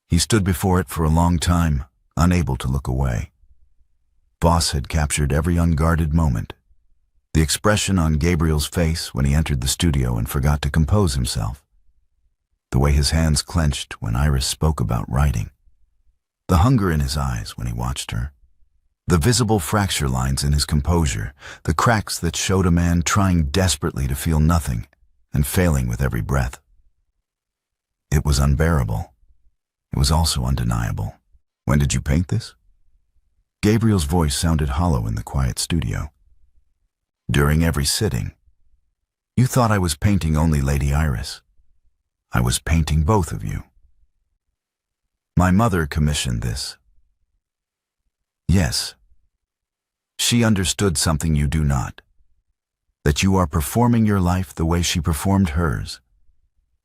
Speaker 1: He stood before it for a long time, unable to look away. Voss had captured every unguarded moment. The expression on Gabriel's face when he entered the studio and forgot to compose himself. The way his hands clenched when Iris spoke about writing. The hunger in his eyes when he watched her. The visible fracture lines in his composure, the cracks that showed a man trying desperately to feel nothing and failing with every breath. It was unbearable. It was also undeniable. "When did you paint this?" Gabriel's voice sounded hollow in the quiet studio. "During every sitting. You thought I was painting only Lady Iris. I was painting both of you. My mother commissioned this." "Yes. She understood something you do not. That you are performing your life the way she performed hers,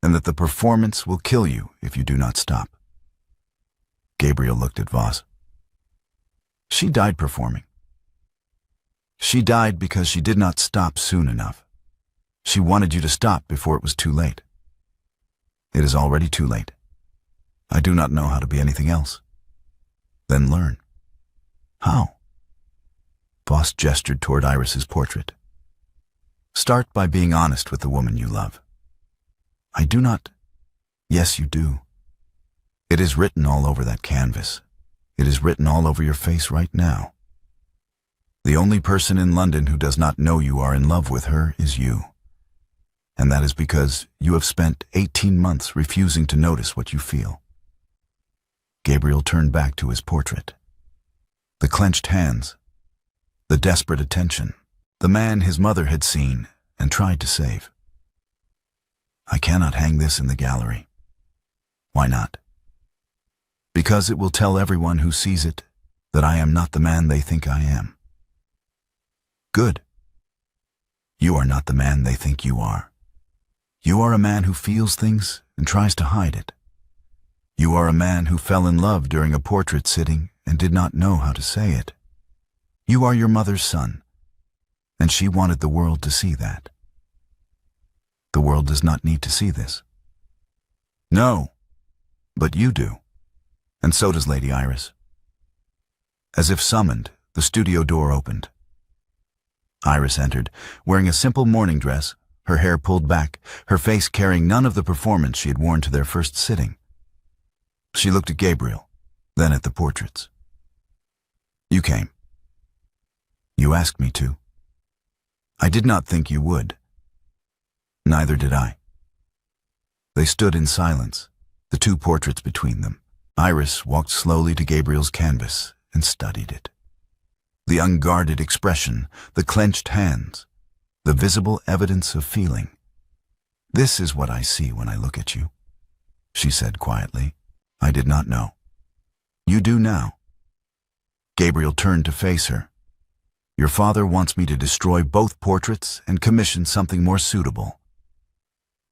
Speaker 1: and that the performance will kill you if you do not stop." Gabriel looked at Voss. "She died performing. She died because she did not stop soon enough. She wanted you to stop before it was too late. It is already too late. I do not know how to be anything else. Then learn. How? Voss gestured toward Iris's portrait. Start by being honest with the woman you love. I do not. Yes, you do. It is written all over that canvas. It is written all over your face right now. The only person in London who does not know you are in love with her is you. And that is because you have spent 18 months refusing to notice what you feel. Gabriel turned back to his portrait. The clenched hands, the desperate attention, the man his mother had seen and tried to save. I cannot hang this in the gallery. Why not? Because it will tell everyone who sees it that I am not the man they think I am. Good. You are not the man they think you are. You are a man who feels things and tries to hide it. You are a man who fell in love during a portrait sitting and did not know how to say it. You are your mother's son, and she wanted the world to see that. The world does not need to see this. No, but you do, and so does Lady Iris. As if summoned, the studio door opened. Iris entered, wearing a simple morning dress, her hair pulled back, her face carrying none of the performance she had worn to their first sitting. She looked at Gabriel, then at the portraits. You came. You asked me to. I did not think you would. Neither did I. They stood in silence, the two portraits between them. Iris walked slowly to Gabriel's canvas and studied it. The unguarded expression, the clenched hands, the visible evidence of feeling. This is what I see when I look at you, she said quietly. I did not know. You do now. Gabriel turned to face her. Your father wants me to destroy both portraits and commission something more suitable.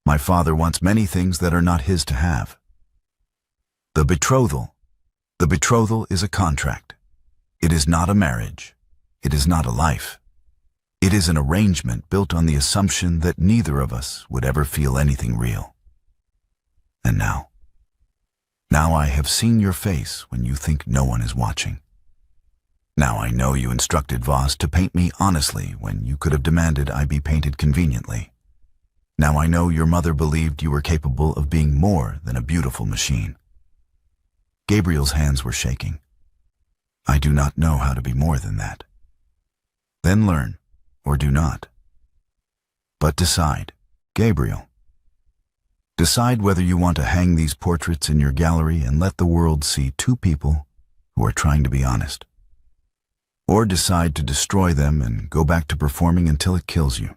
Speaker 1: My father wants many things that are not his to have. The betrothal is a contract. It is not a marriage. It is not a life. It is an arrangement built on the assumption that neither of us would ever feel anything real. And now I have seen your face when you think no one is watching. Now I know you instructed Voss to paint me honestly when you could have demanded I be painted conveniently. Now I know your mother believed you were capable of being more than a beautiful machine. Gabriel's hands were shaking. I do not know how to be more than that. Then learn, or do not. But decide, Gabriel. Decide whether you want to hang these portraits in your gallery and let the world see two people who are trying to be honest. Or decide to destroy them and go back to performing until it kills you.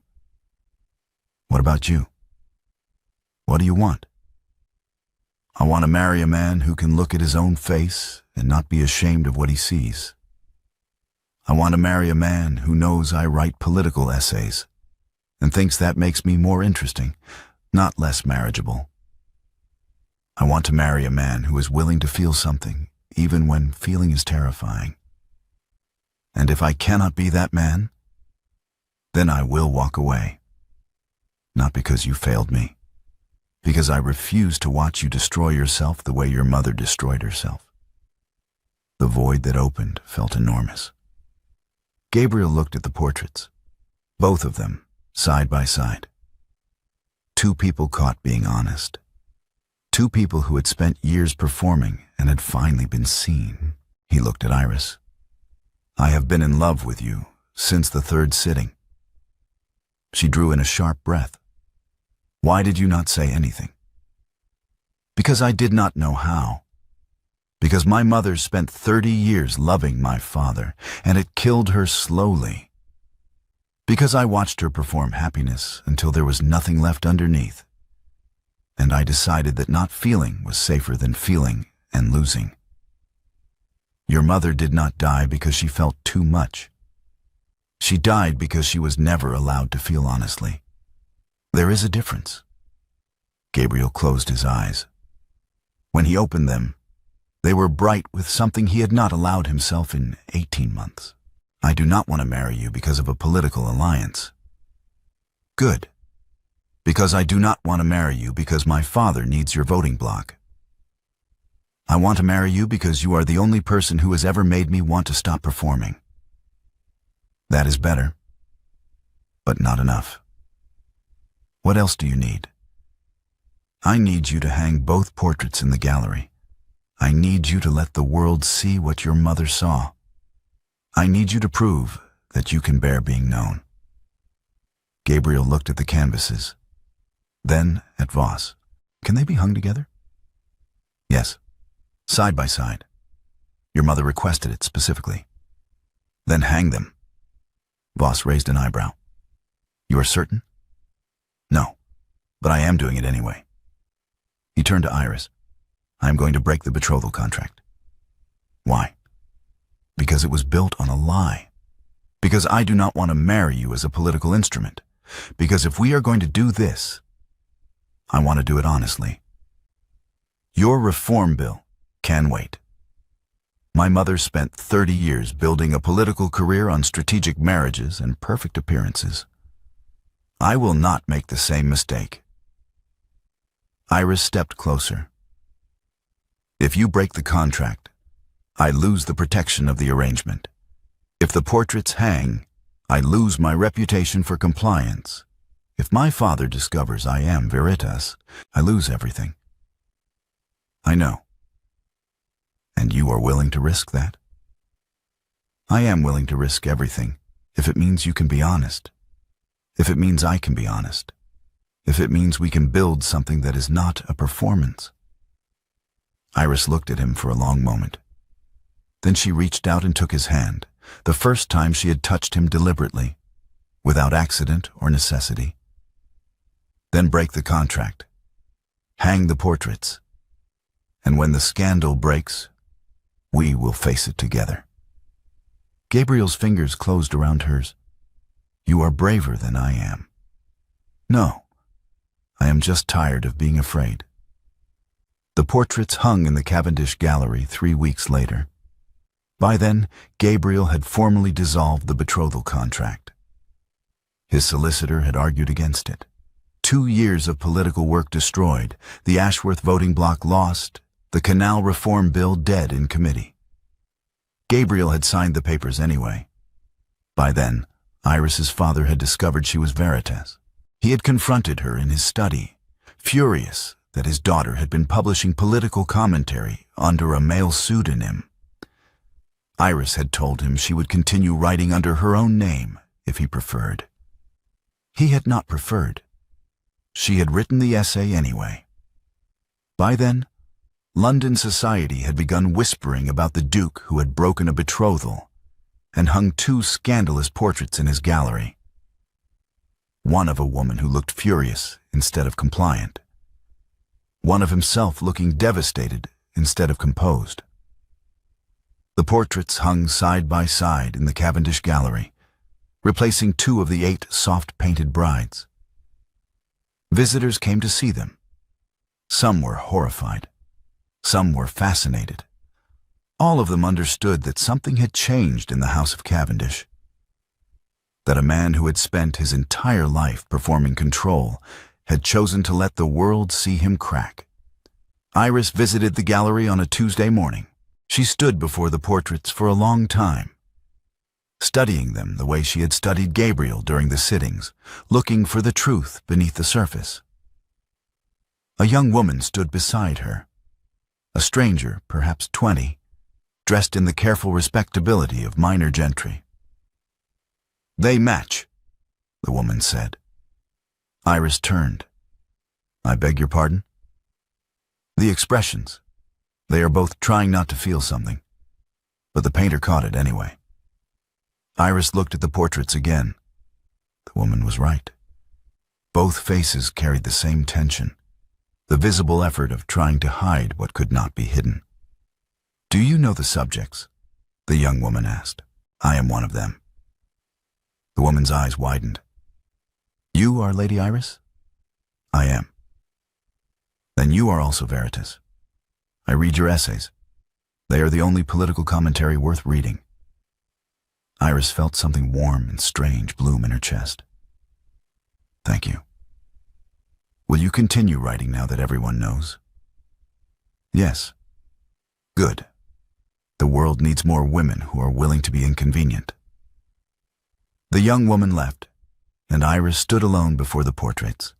Speaker 1: What about you? What do you want? I want to marry a man who can look at his own face and not be ashamed of what he sees. I want to marry a man who knows I write political essays and thinks that makes me more interesting, not less marriageable. I want to marry a man who is willing to feel something, even when feeling is terrifying. And if I cannot be that man, then I will walk away. Not because you failed me, because I refuse to watch you destroy yourself the way your mother destroyed herself. The void that opened felt enormous. Gabriel looked at the portraits, both of them, side by side. Two people caught being honest. Two people who had spent years performing and had finally been seen. He looked at Iris. I have been in love with you since the third sitting. She drew in a sharp breath. Why did you not say anything? Because I did not know how. Because my mother spent 30 years loving my father, and it killed her slowly. Because I watched her perform happiness until there was nothing left underneath. And I decided that not feeling was safer than feeling and losing. Your mother did not die because she felt too much. She died because she was never allowed to feel honestly. There is a difference. Gabriel closed his eyes. When he opened them, they were bright with something he had not allowed himself in 18 months. I do not want to marry you because of a political alliance. Good. Because I do not want to marry you because my father needs your voting bloc. I want to marry you because you are the only person who has ever made me want to stop performing. That is better, but not enough. What else do you need? I need you to hang both portraits in the gallery. I need you to let the world see what your mother saw. I need you to prove that you can bear being known. Gabriel looked at the canvases, then at Voss. Can they be hung together? Yes, side by side. Your mother requested it specifically. Then hang them. Voss raised an eyebrow. You are certain? No, but I am doing it anyway. He turned to Iris. I am going to break the betrothal contract. Why? Because it was built on a lie. Because I do not want to marry you as a political instrument. Because if we are going to do this, I want to do it honestly. Your reform bill can wait. My mother spent 30 years building a political career on strategic marriages and perfect appearances. I will not make the same mistake. Iris stepped closer. If you break the contract, I lose the protection of the arrangement. If the portraits hang, I lose my reputation for compliance. If my father discovers I am veritas, I lose everything. I know. And you are willing to risk that? I am willing to risk everything, if it means you can be honest. If it means I can be honest. If it means we can build something that is not a performance. Iris looked at him for a long moment. Then she reached out and took his hand, the first time she had touched him deliberately, without accident or necessity. Then break the contract. Hang the portraits. And when the scandal breaks, we will face it together. Gabriel's fingers closed around hers. You are braver than I am. No, I am just tired of being afraid. The portraits hung in the Cavendish gallery 3 weeks later. By then, Gabriel had formally dissolved the betrothal contract. His solicitor had argued against it. 2 years of political work destroyed, the Ashworth voting bloc lost, the Canal Reform Bill dead in committee. Gabriel had signed the papers anyway. By then, Iris's father had discovered she was veritas. He had confronted her in his study, furious that his daughter had been publishing political commentary under a male pseudonym. Iris had told him she would continue writing under her own name if he preferred. He had not preferred. She had written the essay anyway. By then, London society had begun whispering about the Duke who had broken a betrothal and hung 2 scandalous portraits in his gallery. One of a woman who looked furious instead of compliant. One of himself looking devastated instead of composed. The portraits hung side by side in the Cavendish gallery, replacing 2 of the 8 soft-painted brides. Visitors came to see them. Some were horrified. Some were fascinated. All of them understood that something had changed in the House of Cavendish. That a man who had spent his entire life performing control had chosen to let the world see him crack. Iris visited the gallery on a Tuesday morning. She stood before the portraits for a long time, studying them the way she had studied Gabriel during the sittings, looking for the truth beneath the surface. A young woman stood beside her, a stranger, perhaps 20, dressed in the careful respectability of minor gentry. They match, the woman said. Iris turned. I beg your pardon? The expressions. They are both trying not to feel something, but the painter caught it anyway. Iris looked at the portraits again. The woman was right. Both faces carried the same tension, the visible effort of trying to hide what could not be hidden. Do you know the subjects? The young woman asked. I am one of them. The woman's eyes widened. You are Lady Iris? I am. Then you are also veritas. I read your essays. They are the only political commentary worth reading. Iris felt something warm and strange bloom in her chest. Thank you. Will you continue writing now that everyone knows? Yes. Good. The world needs more women who are willing to be inconvenient. The young woman left, and Iris stood alone before the portraits.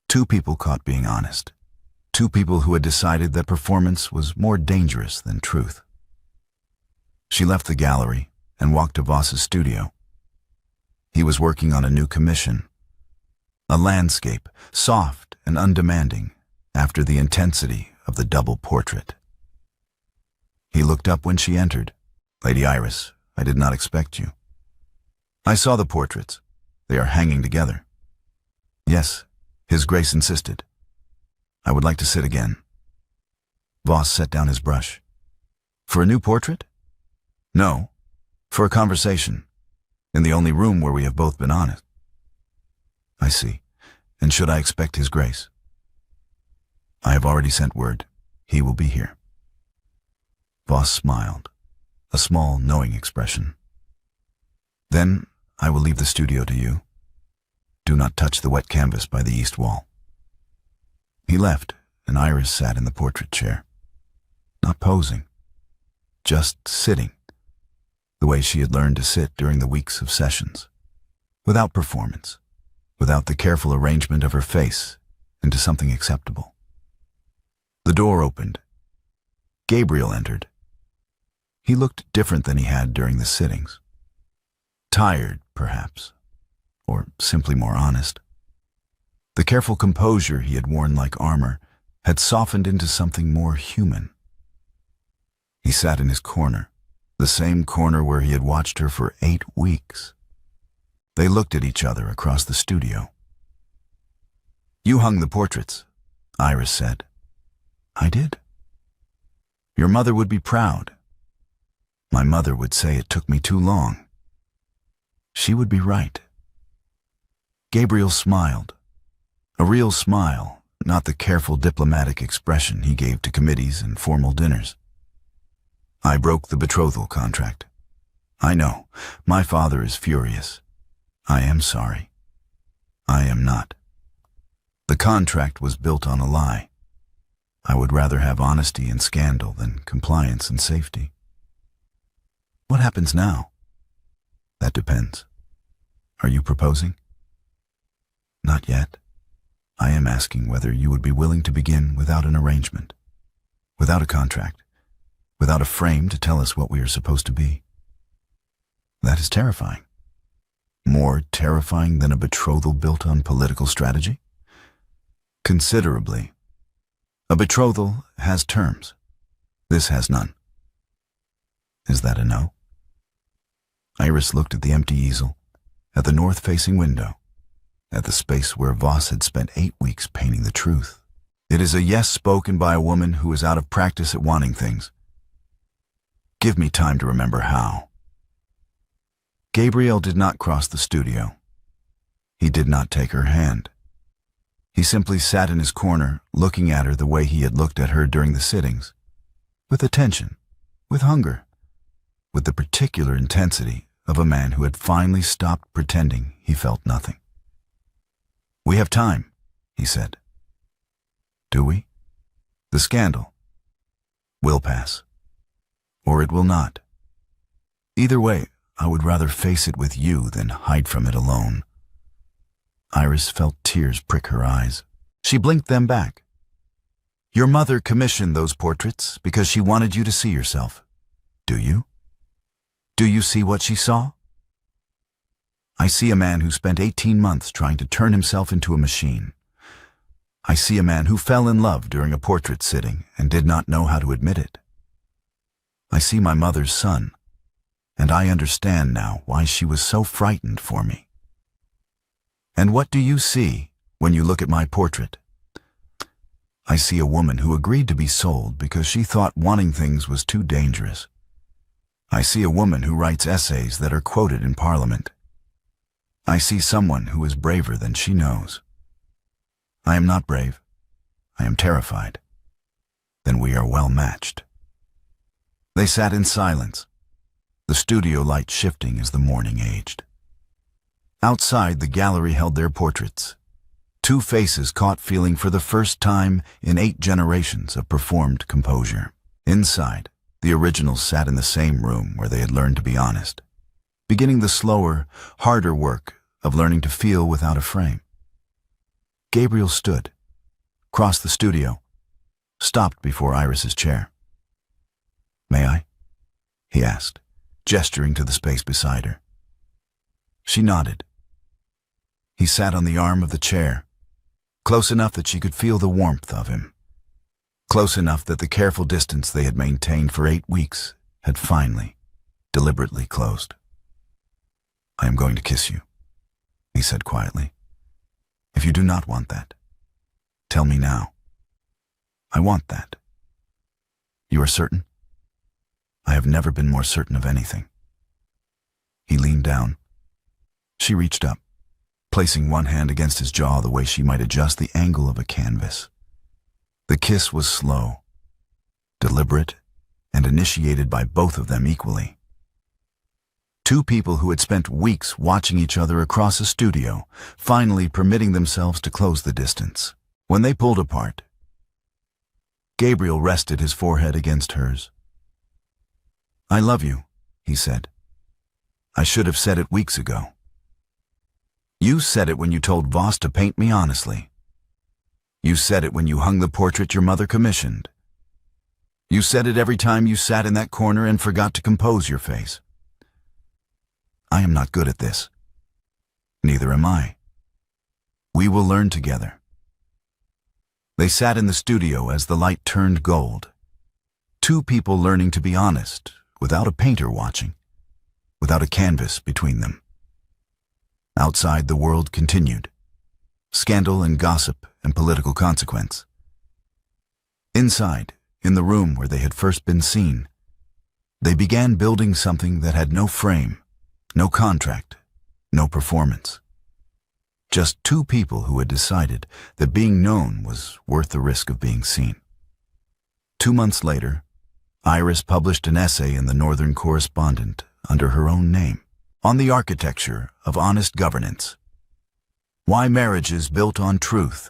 Speaker 1: Two people caught being honest. Two people who had decided that performance was more dangerous than truth. She left the gallery and walked to Voss's studio. He was working on a new commission, a landscape, soft and undemanding, after the intensity of the double portrait. He looked up when she entered. "Lady Iris, I did not expect you." "I saw the portraits. They are hanging together." "Yes," His Grace insisted. "I would like to sit again." Voss set down his brush. "For a new portrait?" "No, for a conversation, in the only room where we have both been honest." "I see. And should I expect His Grace?" "I have already sent word. He will be here." Voss smiled, a small, knowing expression. "Then I will leave the studio to you. Do not touch the wet canvas by the east wall." He left, and Iris sat in the portrait chair. Not posing, just sitting, the way she had learned to sit during the weeks of sessions, without performance, without the careful arrangement of her face into something acceptable. The door opened. Gabriel entered. He looked different than he had during the sittings. Tired, perhaps, or simply more honest. The careful composure he had worn like armor had softened into something more human. He sat in his corner, the same corner where he had watched her for 8 weeks. They looked at each other across the studio. "You hung the portraits," Iris said. "I did." "Your mother would be proud." "My mother would say it took me too long." "She would be right." Gabriel smiled. A real smile, not the careful diplomatic expression he gave to committees and formal dinners. "I broke the betrothal contract. I know. My father is furious. I am sorry. I am not. The contract was built on a lie. I would rather have honesty and scandal than compliance and safety." "What happens now?" "That depends. Are you proposing?" "Not yet. I am asking whether you would be willing to begin without an arrangement, without a contract, without a frame to tell us what we are supposed to be." "That is terrifying." "More terrifying than a betrothal built on political strategy?" "Considerably. A betrothal has terms. This has none." "Is that a no?" Iris looked at the empty easel, at the north-facing window, at the space where Voss had spent 8 weeks painting the truth. "It is a yes spoken by a woman who is out of practice at wanting things. Give me time to remember how." Gabriel did not cross the studio. He did not take her hand. He simply sat in his corner, looking at her the way he had looked at her during the sittings, with attention, with hunger, with the particular intensity of a man who had finally stopped pretending he felt nothing. "We have time," he said. "Do we? The scandal will pass, or it will not. Either way, I would rather face it with you than hide from it alone." Iris felt tears prick her eyes. She blinked them back. "Your mother commissioned those portraits because she wanted you to see yourself. Do you? Do you see what she saw?" "I see a man who spent 18 months trying to turn himself into a machine. I see a man who fell in love during a portrait sitting and did not know how to admit it. I see my mother's son, and I understand now why she was so frightened for me. And what do you see when you look at my portrait?" "I see a woman who agreed to be sold because she thought wanting things was too dangerous. I see a woman who writes essays that are quoted in Parliament. I see someone who is braver than she knows. I am not brave. I am terrified. Then we are well matched." They sat in silence, the studio light shifting as the morning aged. Outside, the gallery held their portraits, 2 faces caught feeling for the first time in 8 generations of performed composure. Inside, the originals sat in the same room where they had learned to be honest, beginning the slower, harder work of learning to feel without a frame. Gabriel stood, crossed the studio, stopped before Iris's chair. "May I?" he asked, gesturing to the space beside her. She nodded. He sat on the arm of the chair, close enough that she could feel the warmth of him, close enough that the careful distance they had maintained for 8 weeks had finally, deliberately closed. "I am going to kiss you," he said quietly. "If you do not want that, tell me now." "I want that." "You are certain?" "I have never been more certain of anything." He leaned down. She reached up, placing one hand against his jaw the way she might adjust the angle of a canvas. The kiss was slow, deliberate, and initiated by both of them equally. Two people who had spent weeks watching each other across a studio, finally permitting themselves to close the distance. When they pulled apart, Gabriel rested his forehead against hers. "I love you," he said. "I should have said it weeks ago. You said it when you told Voss to paint me honestly. You said it when you hung the portrait your mother commissioned. You said it every time you sat in that corner and forgot to compose your face. I am not good at this. Neither am I. We will learn together." They sat in the studio as the light turned gold. Two people learning to be honest, without a painter watching, without a canvas between them. Outside, the world continued. Scandal and gossip and political consequence. Inside, in the room where they had first been seen, they began building something that had no frame, no contract, no performance. Just two people who had decided that being known was worth the risk of being seen. 2 months later, Iris published an essay in the Northern Correspondent under her own name on the architecture of honest governance. Why marriages built on truth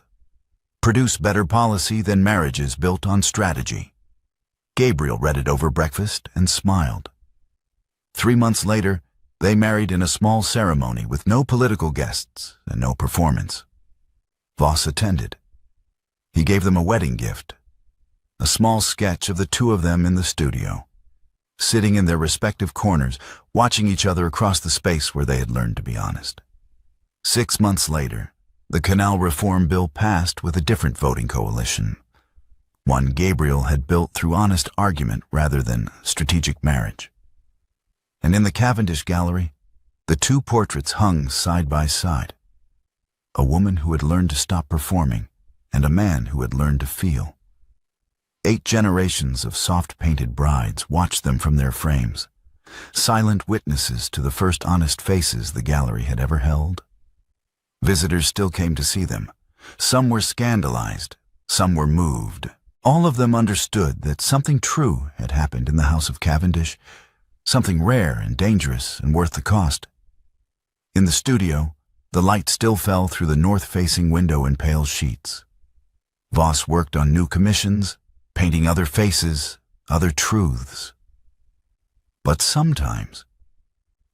Speaker 1: produce better policy than marriages built on strategy. Gabriel read it over breakfast and smiled. 3 months later, they married in a small ceremony with no political guests and no performance. Voss attended. He gave them a wedding gift, a small sketch of the two of them in the studio, sitting in their respective corners, watching each other across the space where they had learned to be honest. 6 months later, the Canal Reform Bill passed with a different voting coalition, one Gabriel had built through honest argument rather than strategic marriage. And in the Cavendish gallery, the two portraits hung side by side, a woman who had learned to stop performing and a man who had learned to feel. 8 generations of soft-painted brides watched them from their frames, silent witnesses to the first honest faces the gallery had ever held. Visitors still came to see them. Some were scandalized, some were moved. All of them understood that something true had happened in the House of Cavendish, something rare and dangerous and worth the cost. In the studio, the light still fell through the north-facing window in pale sheets. Voss worked on new commissions, painting other faces, other truths. But sometimes,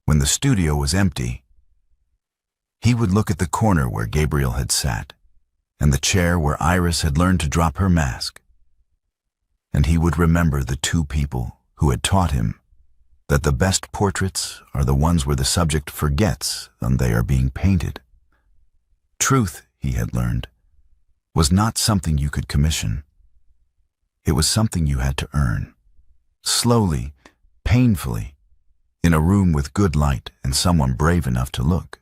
Speaker 1: when the studio was empty, he would look at the corner where Gabriel had sat, and the chair where Iris had learned to drop her mask, and he would remember the two people who had taught him that the best portraits are the ones where the subject forgets and they are being painted. Truth, he had learned, was not something you could commission. It was something you had to earn, slowly, painfully, in a room with good light and someone brave enough to look.